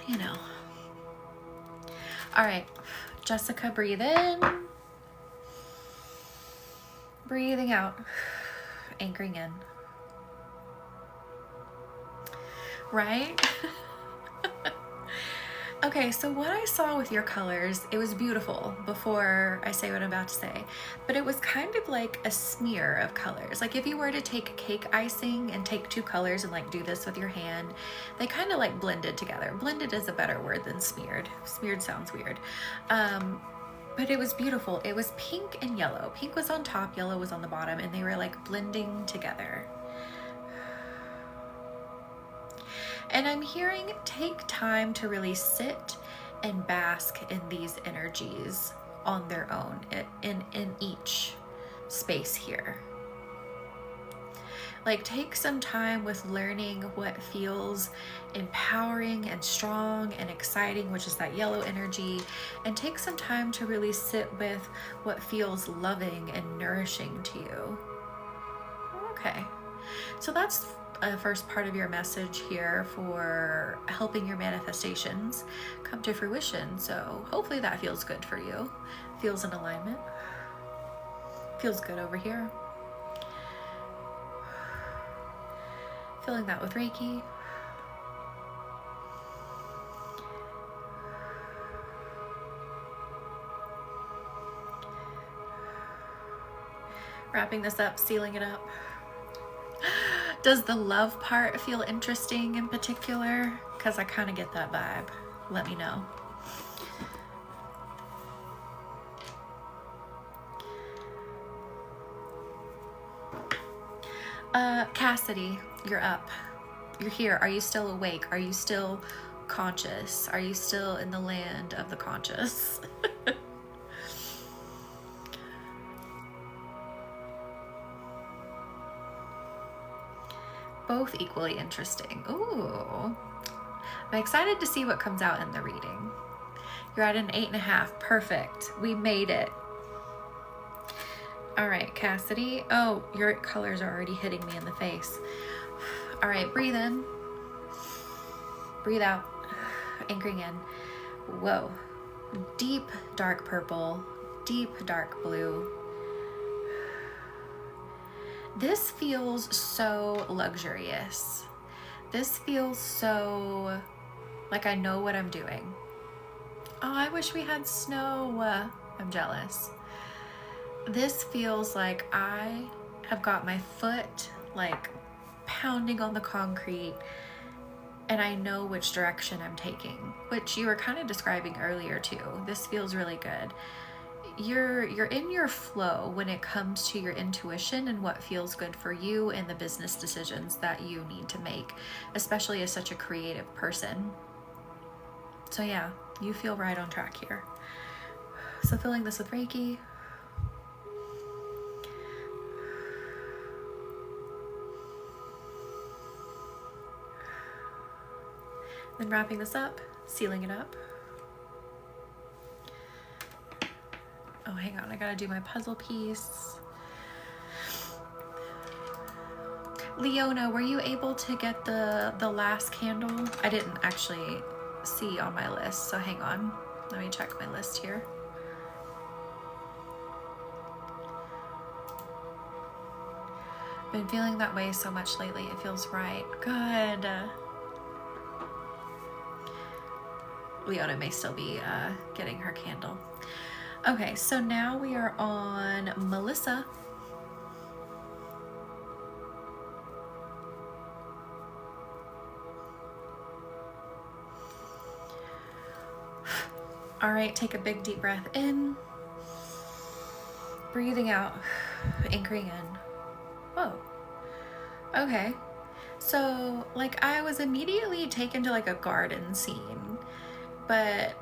you know. All right, Jessica, breathe in. Breathing out. Anchoring in. Right? Okay, so what I saw with your colors, it was beautiful before I say what I'm about to say, but it was kind of like a smear of colors. Like if you were to take cake icing and take two colors and like do this with your hand, they kind of like blended together. Blended is a better word than smeared. Smeared sounds weird. But it was beautiful. It was pink and yellow. Pink was on top, yellow was on the bottom, and they were like blending together. And I'm hearing take time to really sit and bask in these energies on their own in each space here. Like take some time with learning what feels empowering and strong and exciting, which is that yellow energy, and take some time to really sit with what feels loving and nourishing to you. Okay, so that's a first part of your message here for helping your manifestations come to fruition. So hopefully that feels good for you. Feels in alignment. Feels good over here. Feeling that with Reiki. Wrapping this up, sealing it up. Does the love part feel interesting in particular? Because I kind of get that vibe. Let me know. Cassidy, you're up. You're here. Are you still awake? Are you still conscious? Are you still in the land of the conscious? Both equally interesting. Ooh. I'm excited to see what comes out in the reading. You're at an 8.5. Perfect. We made it. All right, Cassidy. Oh, your colors are already hitting me in the face. All right, breathe in. Breathe out. Anchoring in. Whoa. Deep dark purple. Deep dark blue. This feels so luxurious. This feels so like I know what I'm doing. Oh, I wish we had snow. I'm jealous. This feels like I have got my foot like pounding on the concrete and I know which direction I'm taking, which you were kind of describing earlier too. This feels really good. You're in your flow when it comes to your intuition and what feels good for you and the business decisions that you need to make, especially as such a creative person. So yeah, you feel right on track here. So filling this with Reiki. Then wrapping this up, sealing it up. Oh, hang on, I gotta do my puzzle piece. Leona, were you able to get the last candle? I didn't actually see on my list, so hang on. Let me check my list here. Been feeling that way so much lately. It feels right. Good. Leona may still be getting her candle. Okay, so now we are on Melissa. All right, take a big deep breath in. Breathing out, anchoring in. Whoa. Okay. So, like, I was immediately taken to like a garden scene, but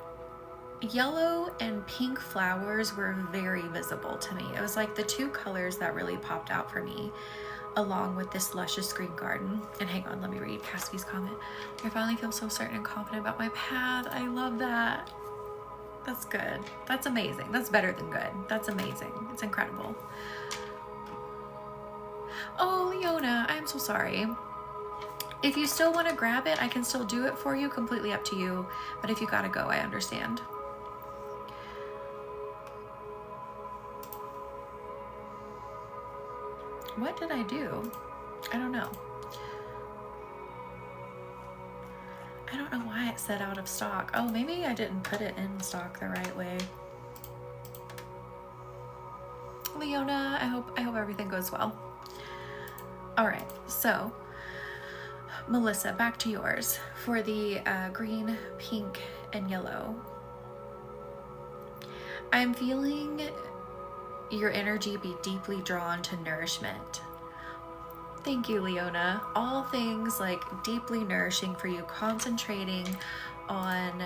yellow and pink flowers were very visible to me. It was like the two colors that really popped out for me, along with this luscious green garden. And hang on, let me read Cassie's comment. I finally feel so certain and confident about my path. I love that. That's good. That's amazing. That's better than good. That's amazing. It's incredible. Oh, Leona, I'm so sorry. If you still want to grab it, I can still do it for you. Completely up to you. But if you gotta go, I understand. What did I do? I don't know. I don't know why it said out of stock. Oh, maybe I didn't put it in stock the right way. Leona, I hope everything goes well. All right, so Melissa, back to yours for the green, pink, and yellow. I'm feeling your energy be deeply drawn to nourishment. Thank you, Leona. All things like deeply nourishing for you, concentrating on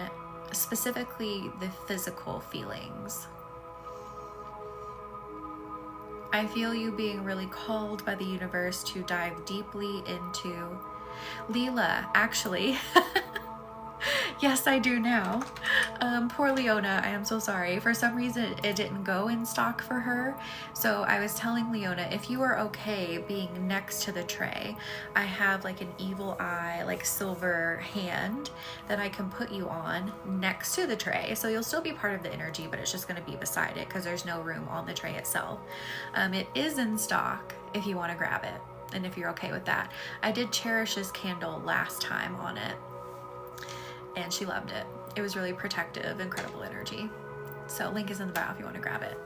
specifically the physical feelings. I feel you being really called by the universe to dive deeply into Leela, actually. Yes, I do now. Poor Leona, I am so sorry. For some reason, it didn't go in stock for her. So I was telling Leona, if you are okay being next to the tray, I have like an evil eye, like silver hand that I can put you on next to the tray. So you'll still be part of the energy, but it's just gonna be beside it because there's no room on the tray itself. It is in stock if you wanna grab it and if you're okay with that. I did cherish this candle last time on it, and she loved it. It was really protective, incredible energy. So link is in the bio if you want to grab it.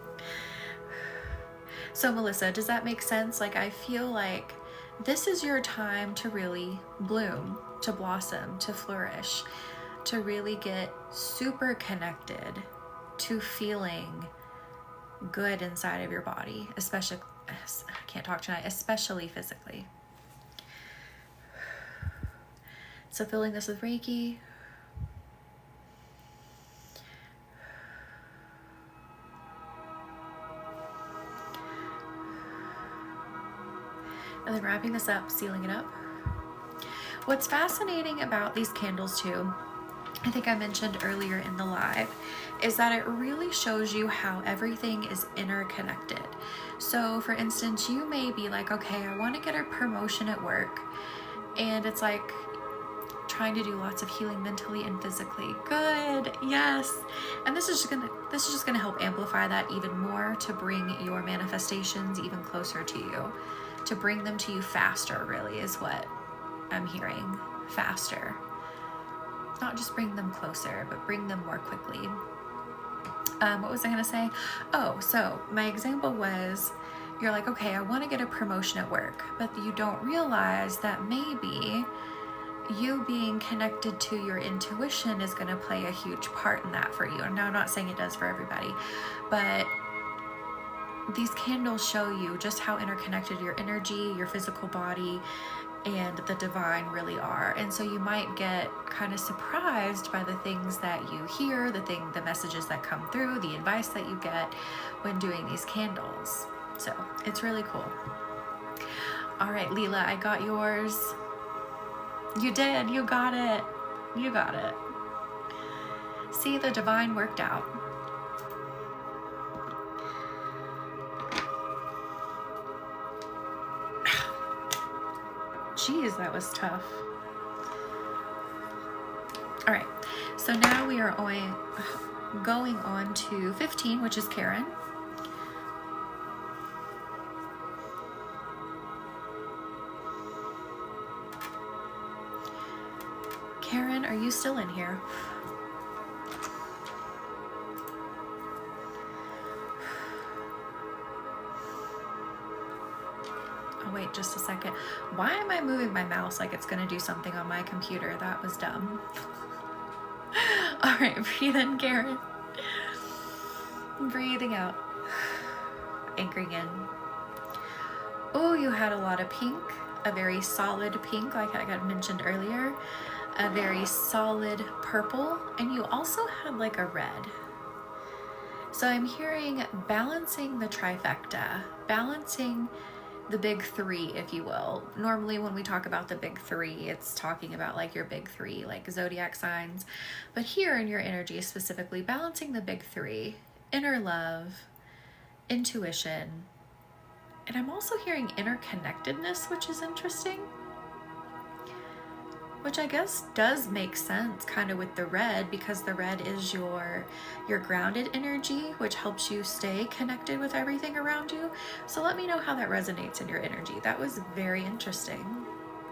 So Melissa, does that make sense? Like, I feel like this is your time to really bloom, to blossom, to flourish, to really get super connected to feeling good inside of your body, especially, I can't talk tonight, especially physically. So filling this with Reiki. And then wrapping this up, sealing it up. What's fascinating about these candles too, I think I mentioned earlier in the live, is that it really shows you how everything is interconnected. So for instance, you may be like, okay, I want to get a promotion at work, and it's like trying to do lots of healing mentally and physically. Good, yes. And this is just gonna help amplify that even more, to bring your manifestations even closer to you, to bring them to you faster, really, is what I'm hearing. Faster. Not just bring them closer, but bring them more quickly. What was I gonna say? Oh, so my example was, you're like, okay, I want to get a promotion at work, but you don't realize that maybe you being connected to your intuition is going to play a huge part in that for you. And now I'm not saying it does for everybody, but these candles show you just how interconnected your energy, your physical body, and the divine really are. And so you might get kind of surprised by the things that hear, the messages that come through, the advice that you get when doing these candles. So it's really cool. All right, Leela, I got yours. You did, you got it. You got it. See, the divine worked out. Jeez, that was tough. All right, so now we are going on to 15, which is Karen. Karen, are you still in here? Oh, wait just a second. Why am I moving my mouse like it's going to do something on my computer? That was dumb. All right, breathe in, Karen. Breathing out. Anchoring in. Oh, you had a lot of pink, a very solid pink, like I got mentioned earlier, a very solid purple, and you also had like a red. So I'm hearing balancing the trifecta, balancing the big three, if you will. Normally when we talk about the big three, it's talking about like your big three, like zodiac signs. But here in your energy, specifically balancing the big three, inner love, intuition, and I'm also hearing interconnectedness, which is interesting. Which I guess does make sense kind of with the red, because the red is your grounded energy, which helps you stay connected with everything around you. So let me know how that resonates in your energy. That was very interesting.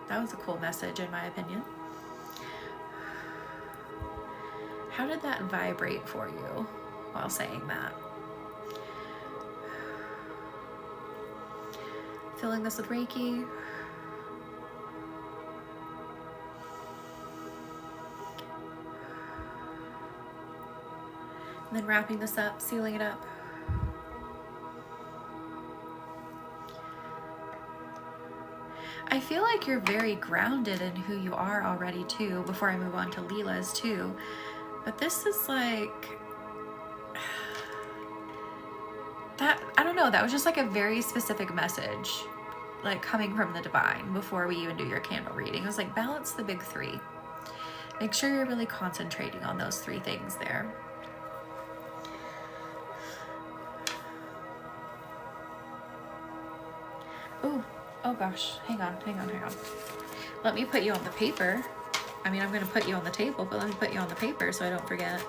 That was a cool message in my opinion. How did that vibrate for you while saying that? Filling this with Reiki. And then wrapping this up, sealing it up. I feel like you're very grounded in who you are already too, before I move on to Leela's too. But this is like, that, I don't know, that was just like a very specific message, like coming from the divine before we even do your candle reading. It was like, balance the big three. Make sure you're really concentrating on those three things there. Oh gosh, hang on. Let me put you on the paper. I mean, I'm gonna put you on the table, but let me put you on the paper so I don't forget.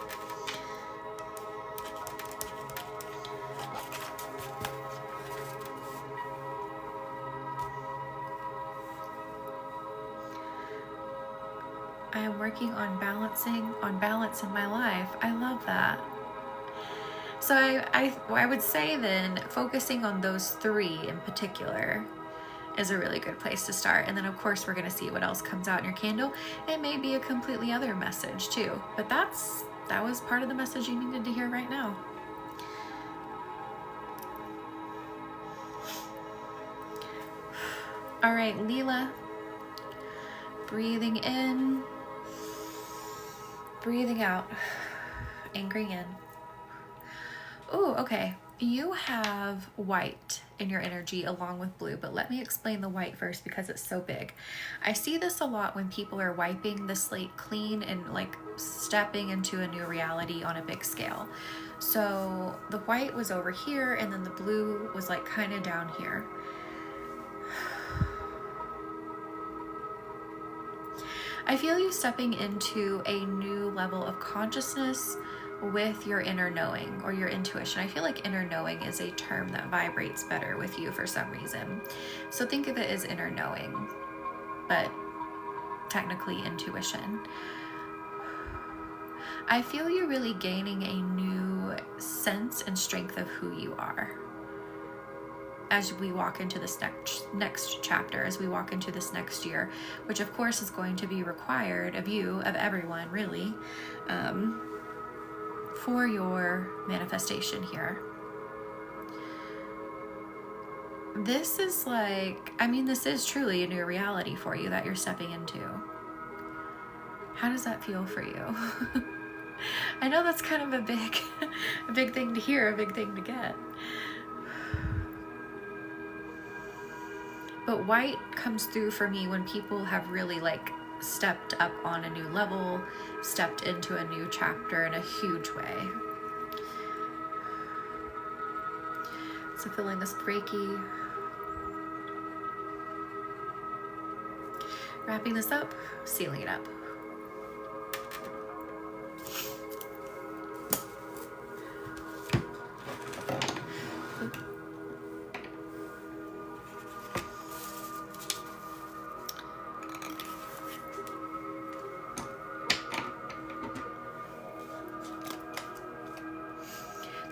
I am working on balance in my life. I love that. So I would say then, focusing on those three in particular is a really good place to start. And then of course we're gonna see what else comes out in your candle. It may be a completely other message too, but that was part of the message you needed to hear right now. All right, Leela, breathing in, breathing out, anchoring in. Oh, okay. You have white in your energy along with blue, but let me explain the white first because it's so big. I see this a lot when people are wiping the slate clean and like stepping into a new reality on a big scale. So the white was over here and then the blue was like kind of down here. I feel you stepping into a new level of consciousness with your inner knowing or your intuition. I feel like inner knowing is a term that vibrates better with you for some reason. So think of it as inner knowing, but technically intuition. I feel you really gaining a new sense and strength of who you are as we walk into this next chapter, as we walk into this next year, which of course is going to be required of you, of everyone really, for your manifestation here. This is like, I mean, this is truly a new reality for you that you're stepping into. How does that feel for you? I know that's kind of a big, a big thing to hear, a big thing to get. But white comes through for me when people have really like stepped up on a new level, stepped into a new chapter in a huge way. So filling this Reiki, wrapping this up, sealing it up.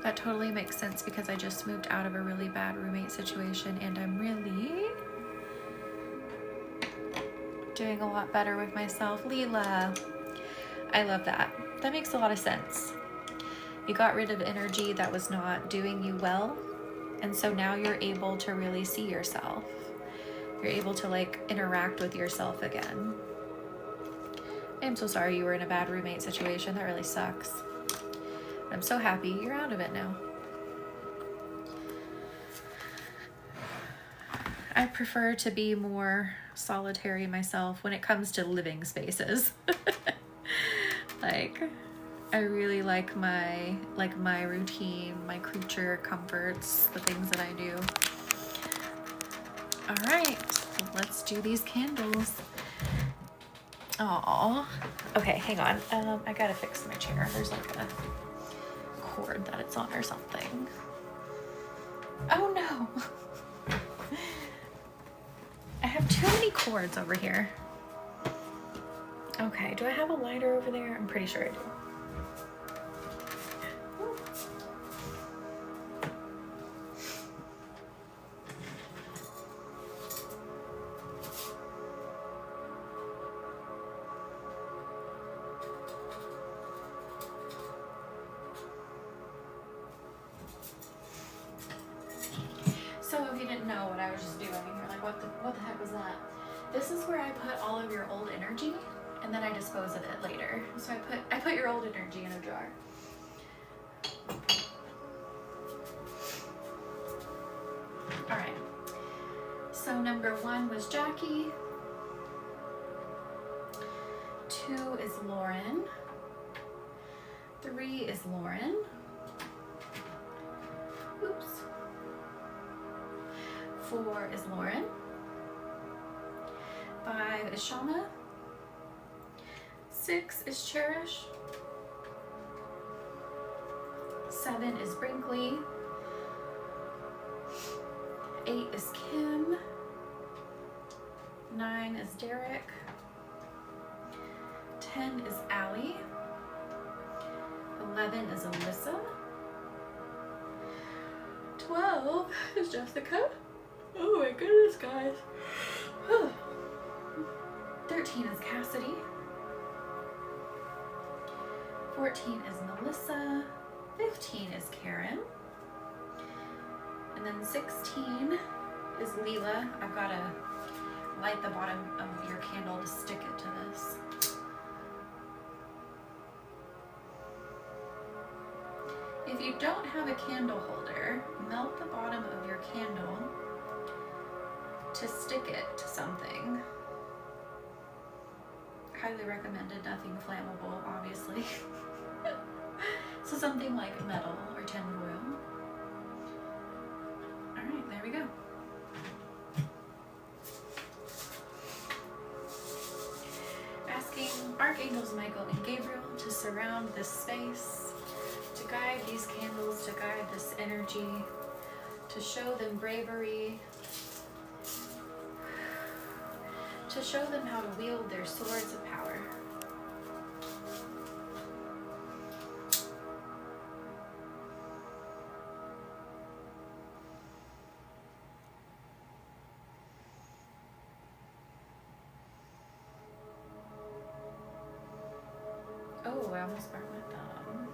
That totally makes sense because I just moved out of a really bad roommate situation and I'm really doing a lot better with myself. Leela, I love that. That makes a lot of sense. You got rid of energy that was not doing you well, and so now you're able to really see yourself. You're able to like interact with yourself again. I'm so sorry you were in a bad roommate situation. That really sucks. I'm so happy you're out of it now. I prefer to be more solitary myself when it comes to living spaces. Like, I really like my routine, my creature comforts, the things that I do. All right, let's do these candles. Oh, okay, hang on. I gotta fix my chair. There's like a cord that it's on or something. Oh no. I have too many cords over here. Okay, do I have a lighter over there? I'm pretty sure I do. So if you didn't know what I was just doing, you're like, what the heck was that? This is where I put all of your old energy and then I dispose of it later. So I put your old energy in a jar. All right. So number 1 was Jackie. 2 is Lauren. 3 is Lauren. Oops. 4 is Lauren. 5 is Shauna. 6 is Cherish. 7 is Brinkley. 8 is Kim. 9 is Derek. 10 is Allie. 11 is Alyssa. 12 is Jessica. Oh my goodness, guys. 13 is Cassidy. 14 is Melissa. 15 is Karen. And then 16 is Leela. I've got to light the bottom of your candle to stick it to this. If you don't have a candle holder, melt the bottom of your candle to stick it to something. Highly recommended, nothing flammable, obviously. So something like metal or tin foil. All right, there we go. Asking Archangels Michael and Gabriel to surround this space, to guide these candles, to guide this energy, to show them bravery, to show them how to wield their swords of power. Oh, I almost burnt my thumb.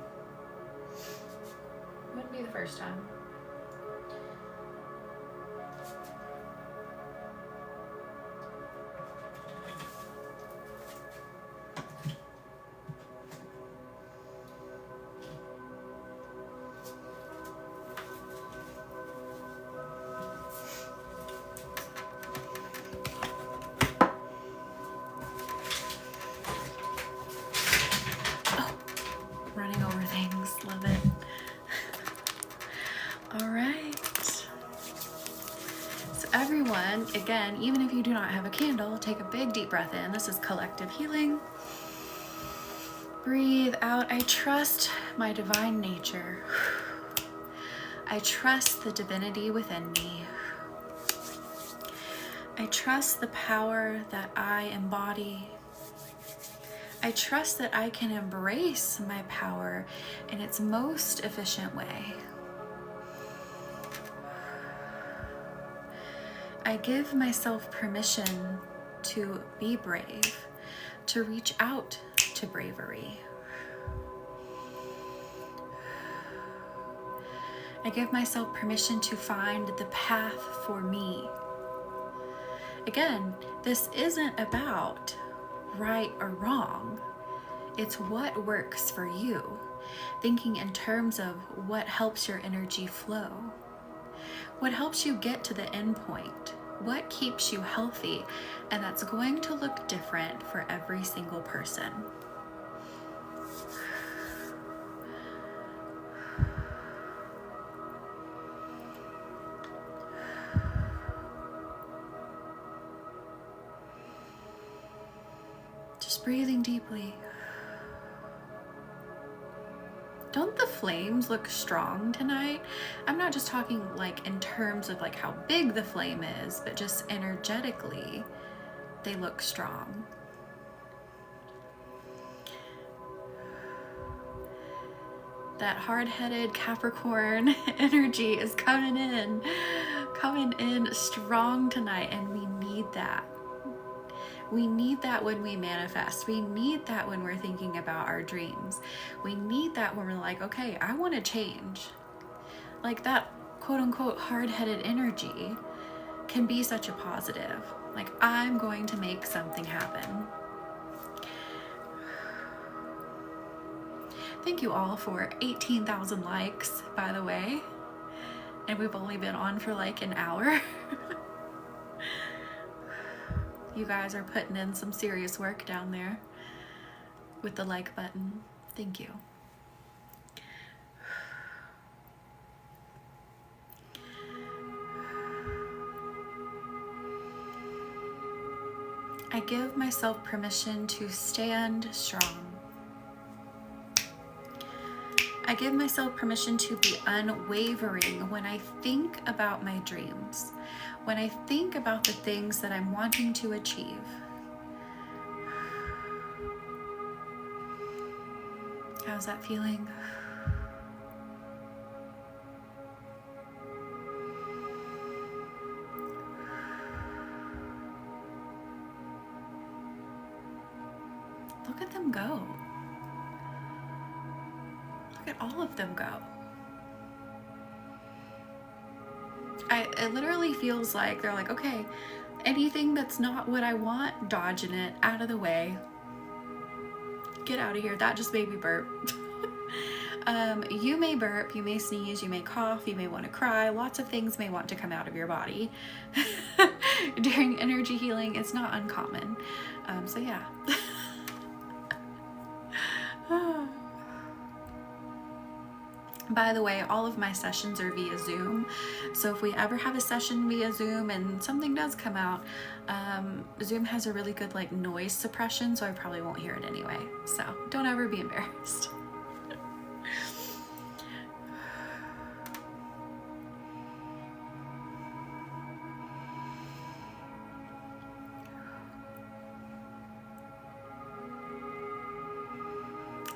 Wouldn't be the first time. Love it. All right. So everyone, again, even if you do not have a candle, take a big deep breath in. This is collective healing. Breathe out. I trust my divine nature. I trust the divinity within me. I trust the power that I embody. I trust that I can embrace my power in its most efficient way. I give myself permission to be brave, to reach out to bravery. I give myself permission to find the path for me. Again, this isn't about right or wrong. It's what works for you. Thinking in terms of what helps your energy flow. What helps you get to the end point. What keeps you healthy. And that's going to look different for every single person. Just breathing deeply. Don't the flames look strong tonight? I'm not just talking like in terms of like how big the flame is, but just energetically, they look strong. That hard-headed Capricorn energy is coming in strong tonight, and we need that. We need that when we manifest. We need that when we're thinking about our dreams. We need that when we're like, okay, I want to change. Like that quote unquote hard-headed energy can be such a positive. Like, I'm going to make something happen. Thank you all for 18,000 likes, by the way. And we've only been on for like an hour. You guys are putting in some serious work down there with the like button. Thank you. I give myself permission to stand strong. I give myself permission to be unwavering when I think about my dreams, when I think about the things that I'm wanting to achieve. How's that feeling? Look at them go. Look at all of them go. It literally feels like they're like, okay, anything that's not what I want, dodging it, out of the way. Get out of here. That just made me burp. You may burp, you may sneeze, you may cough, you may want to cry. Lots of things may want to come out of your body. During energy healing, it's not uncommon. So yeah. By the way, all of my sessions are via Zoom. So if we ever have a session via Zoom and something does come out, Zoom has a really good like noise suppression, so I probably won't hear it anyway. So don't ever be embarrassed.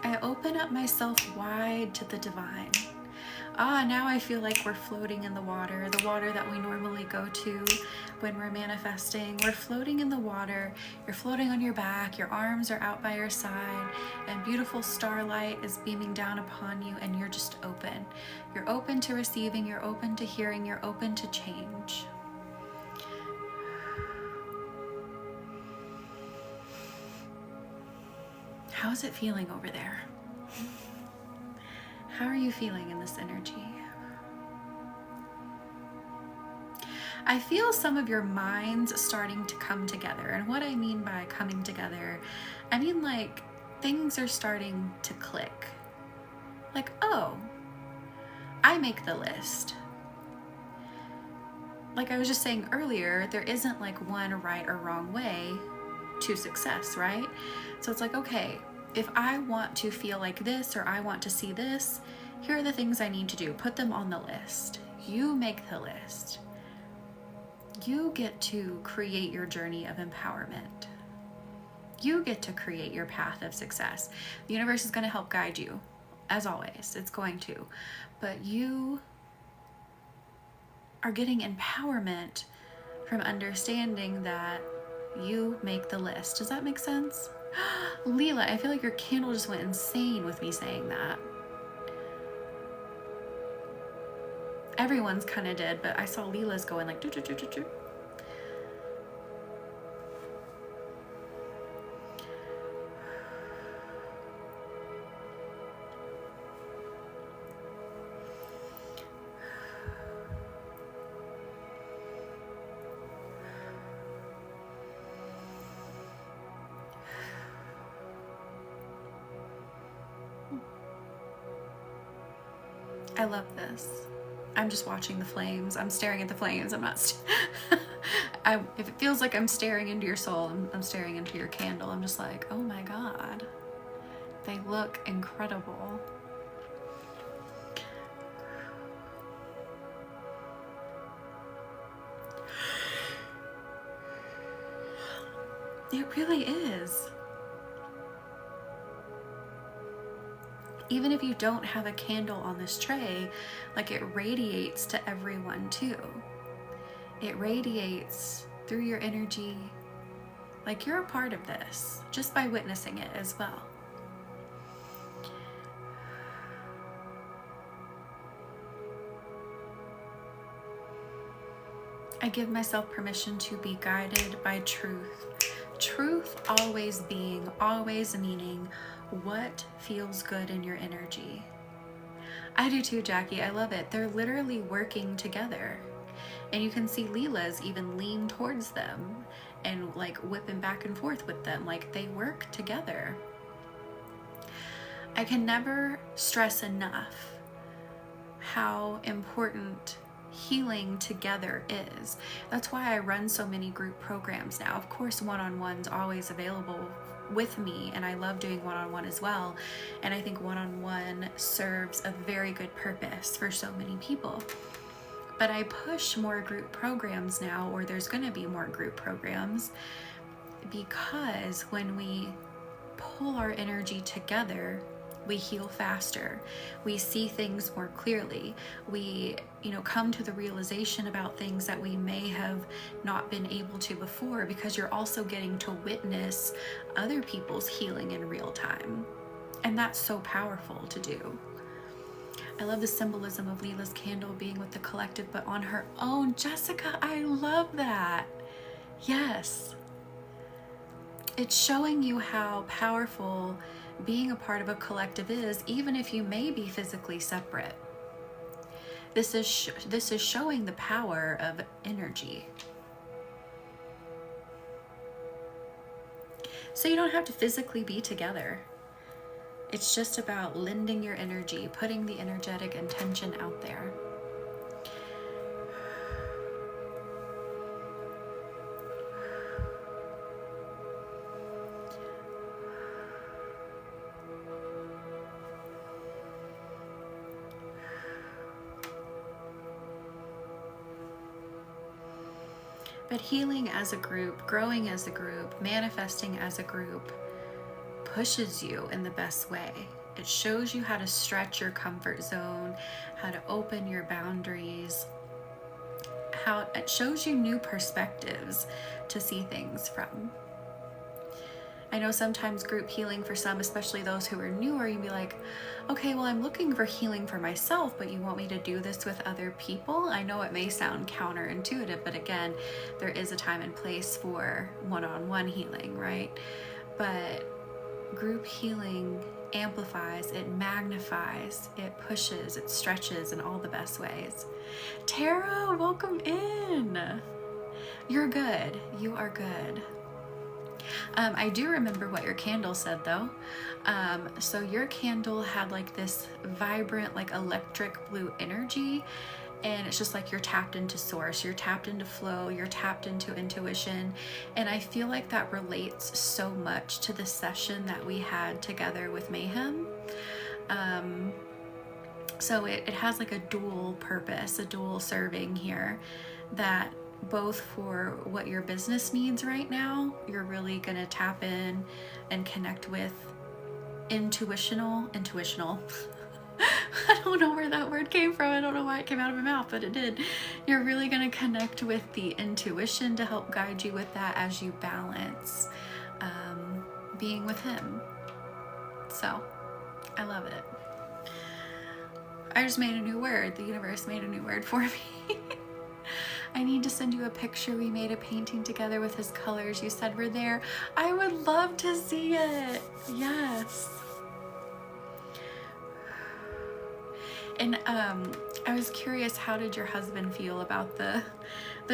I open up myself wide to the divine. Now I feel like we're floating in the water that we normally go to when we're manifesting. We're floating in the water. You're floating on your back, your arms are out by your side, and beautiful starlight is beaming down upon you, and you're just open. You're open to receiving, you're open to hearing, you're open to change. How is it feeling over there? How are you feeling in this energy? I feel some of your minds starting to come together. And what I mean by coming together, I mean like things are starting to click. Like, oh, I make the list. Like I was just saying earlier, there isn't like one right or wrong way to success, right? So it's like, okay, if I want to feel like this or I want to see this, here are the things I need to do. Put them on the list. You make the list. You get to create your journey of empowerment. You get to create your path of success. The universe is going to help guide you, as always. It's going to. But you are getting empowerment from understanding that you make the list. Does that make sense? Leela, I feel like your candle just went insane with me saying that. Everyone's kind of did, but I saw Leela's going like do do do do do. I love this. I'm just watching the flames. I'm staring at the flames. I'm not. If it feels like I'm staring into your soul, I'm staring into your candle. I'm just like, oh my God, they look incredible. It really is. Even if you don't have a candle on this tray, like it radiates to everyone too. It radiates through your energy. Like you're a part of this just by witnessing it as well. I give myself permission to be guided by truth. Truth always being, always meaning what feels good in your energy. I do too, Jackie. I love it. They're literally working together. And you can see Leela's even lean towards them and like whipping back and forth with them. Like they work together. I can never stress enough how important healing together is. That's why I run so many group programs now. Of course, one-on-one's always available with me, and I love doing one-on-one as well. And I think one-on-one serves a very good purpose for so many people. But I push more group programs now, or there's going to be more group programs, because when we pull our energy together, we heal faster. We see things more clearly. We, come to the realization about things that we may have not been able to before, because you're also getting to witness other people's healing in real time. And that's so powerful to do. I love the symbolism of Leela's candle being with the collective, but on her own. Jessica, I love that. Yes. It's showing you how powerful being a part of a collective is, even if you may be physically separate. This is showing the power of energy. So you don't have to physically be together. It's just about lending your energy, putting the energetic intention out there. But healing as a group, growing as a group, manifesting as a group pushes you in the best way. It shows you how to stretch your comfort zone, how to open your boundaries, how it shows you new perspectives to see things from. I know sometimes group healing for some, especially those who are newer, you'd be like, okay, well, I'm looking for healing for myself, but you want me to do this with other people? I know it may sound counterintuitive, but again, there is a time and place for one-on-one healing, right? But group healing amplifies, it magnifies, it pushes, it stretches in all the best ways. Tara, welcome in. You're good. You are good. I do remember what your candle said though. So your candle had like this vibrant, like electric blue energy, and it's just like you're tapped into source, you're tapped into flow, you're tapped into intuition. And I feel like that relates so much to the session that we had together with Mayhem. So it has like a dual purpose, a dual serving here, that both for what your business needs right now, you're really gonna tap in and connect with intuitional. I don't know where that word came from. I don't know why it came out of my mouth, but it did. You're really gonna connect with the intuition to help guide you with that as you balance being with him. So I love it. I just made a new word. The universe made a new word for me. I need to send you a picture. We made a painting together with his colors you said were there. I would love to see it. Yes. And I was curious, how did your husband feel about the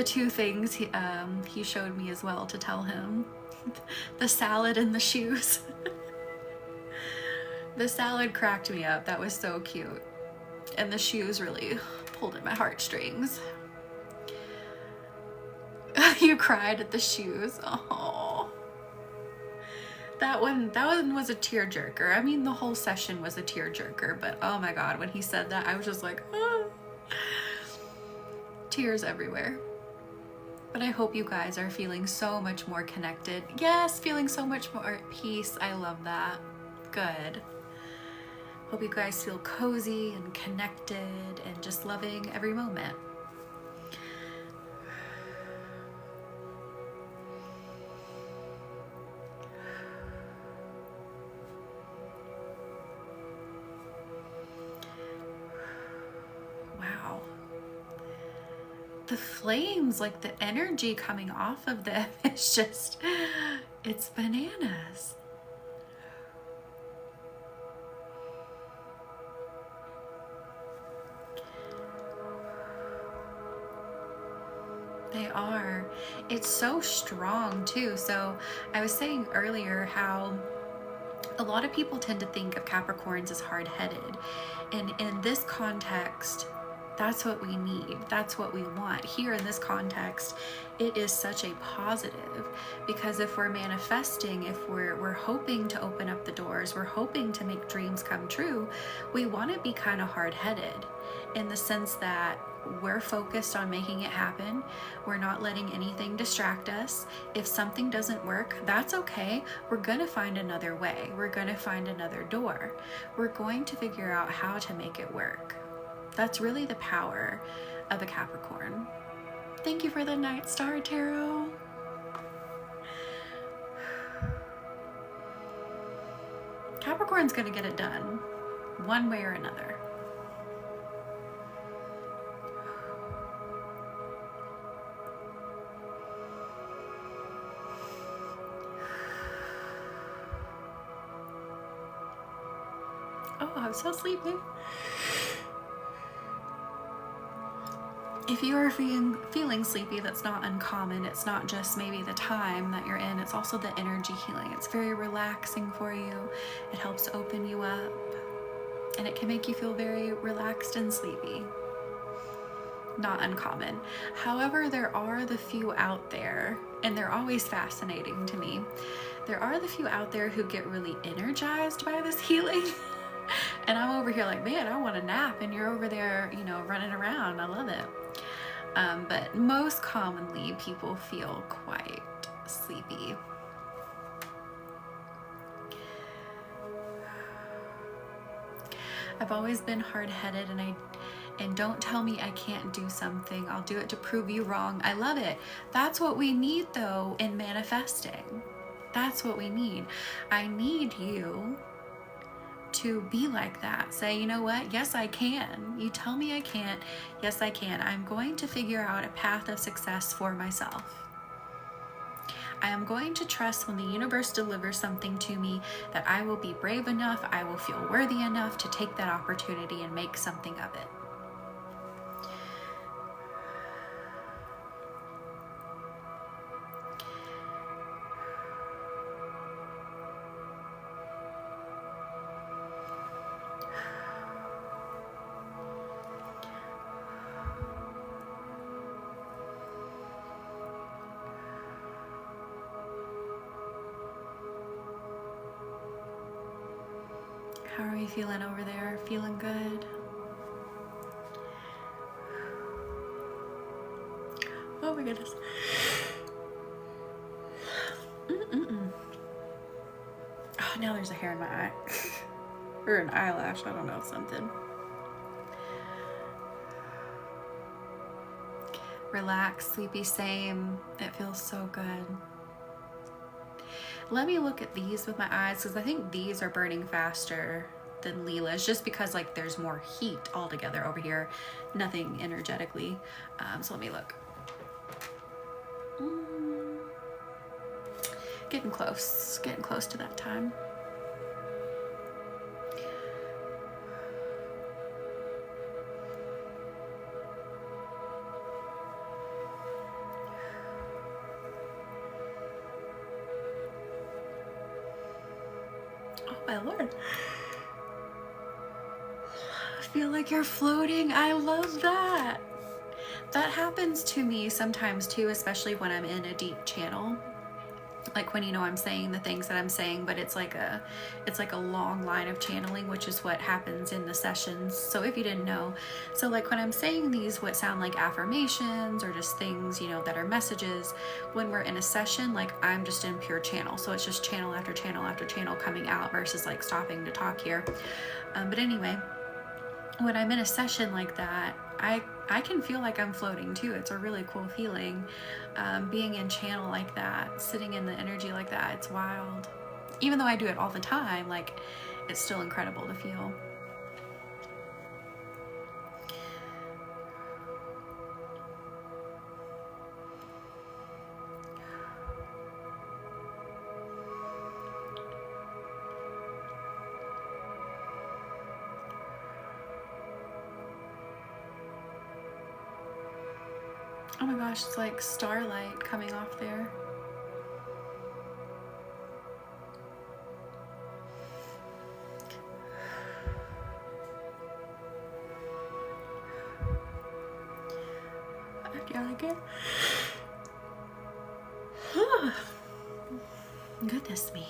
two things he showed me as well to tell him? The salad and the shoes. The salad cracked me up. That was so cute. And the shoes really pulled at my heartstrings. You cried at the shoes. Oh, that one was a tearjerker. I mean, the whole session was a tearjerker, but oh my God, when he said that, I was just like, oh. Tears everywhere. But I hope you guys are feeling so much more connected. Yes, feeling so much more at peace. I love that. Good. Hope you guys feel cozy and connected and just loving every moment. Wow. The flames, like the energy coming off of them, it's just, it's bananas. They are. It's so strong too. So I was saying earlier how a lot of people tend to think of Capricorns as hard-headed. And in this context, that's what we need. That's what we want. Here in this context, it is such a positive, because if we're manifesting, if we're hoping to open up the doors, we're hoping to make dreams come true, we want to be kind of hard-headed in the sense that we're focused on making it happen. We're not letting anything distract us. If something doesn't work, that's okay. We're gonna find another way. We're gonna find another door. We're going to figure out how to make it work. That's really the power of the Capricorn. Thank you for the Night Star Tarot. Capricorn's gonna get it done one way or another. Oh, I'm so sleepy. If you are feeling sleepy, that's not uncommon. It's not just maybe the time that you're in, it's also the energy healing. It's very relaxing for you. It helps open you up, and it can make you feel very relaxed and sleepy. Not uncommon. However, there are the few out there, and they're always fascinating to me. There are the few out there who get really energized by this healing. And I'm over here like, man, I want a nap, and you're over there, you know, running around. I love it. But most commonly, people feel quite sleepy. I've always been hard-headed, and don't tell me I can't do something. I'll do it to prove you wrong. I love it. That's what we need, though, in manifesting. That's what we need. I need you to be like that. Say, you know what? Yes, I can. You tell me I can't. Yes, I can. I'm going to figure out a path of success for myself. I am going to trust when the universe delivers something to me that I will be brave enough, I will feel worthy enough to take that opportunity and make something of it. How are we feeling over there? Feeling good? Oh my goodness. Oh, now there's a hair in my eye. Or an eyelash, I don't know, something. Relax, sleepy, same. It feels so good. Let me look at these with my eyes, because I think these are burning faster than Leela's, just because like there's more heat altogether over here, nothing energetically. So let me look. Getting close to that time. Oh my Lord. I feel like you're floating. I love that. That happens to me sometimes too, especially when I'm in a deep channel. Like when, you know, I'm saying the things that I'm saying, but it's like a long line of channeling, which is what happens in the sessions. So if you didn't know, so like when I'm saying these, what sound like affirmations or just things, you know, that are messages, when we're in a session, like I'm just in pure channel. So it's just channel after channel after channel coming out versus like stopping to talk here. But anyway, when I'm in a session like that, I can feel like I'm floating too. It's a really cool feeling, being in channel like that, sitting in the energy like that. It's wild. Even though I do it all the time, like it's still incredible to feel. Oh my gosh, it's like starlight coming off there. Do you like it? Goodness me.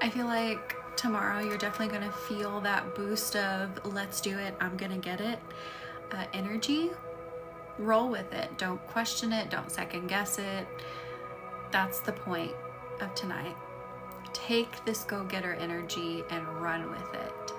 I feel like tomorrow you're definitely going to feel that boost of let's do it, I'm going to get it energy. Roll with it. Don't question it. Don't second guess it. That's the point of tonight. Take this go-getter energy and run with it.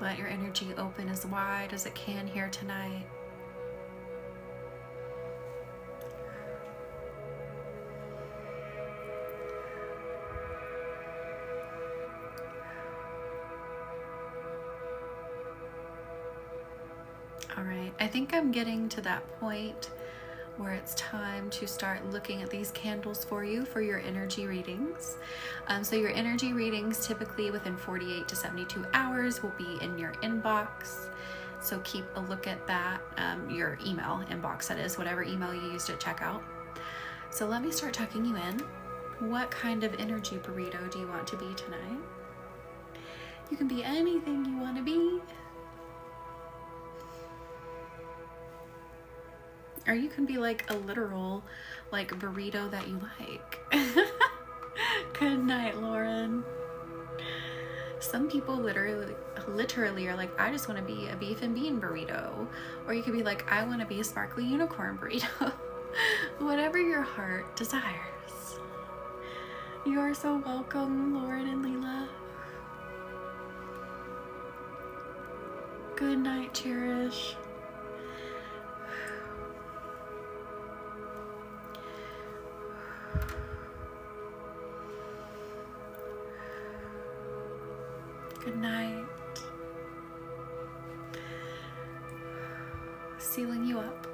Let your energy open as wide as it can here tonight. All right, I think I'm getting to that point where it's time to start looking at these candles for you for your energy readings. So your energy readings typically within 48 to 72 hours will be in your inbox. So keep a look at that, your email inbox, that is, whatever email you used at checkout. So let me start tucking you in. What kind of energy burrito do you want to be tonight? You can be anything you want to be. Or you can be like a literal like burrito that you like. Good night, Lauren. Some people literally are like, I just want to be a beef and bean burrito. Or you could be like, I want to be a sparkly unicorn burrito. Whatever your heart desires. You are so welcome, Lauren and Leela. Good night, Cherish. Good night. Sealing you up.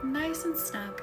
Nice and snug.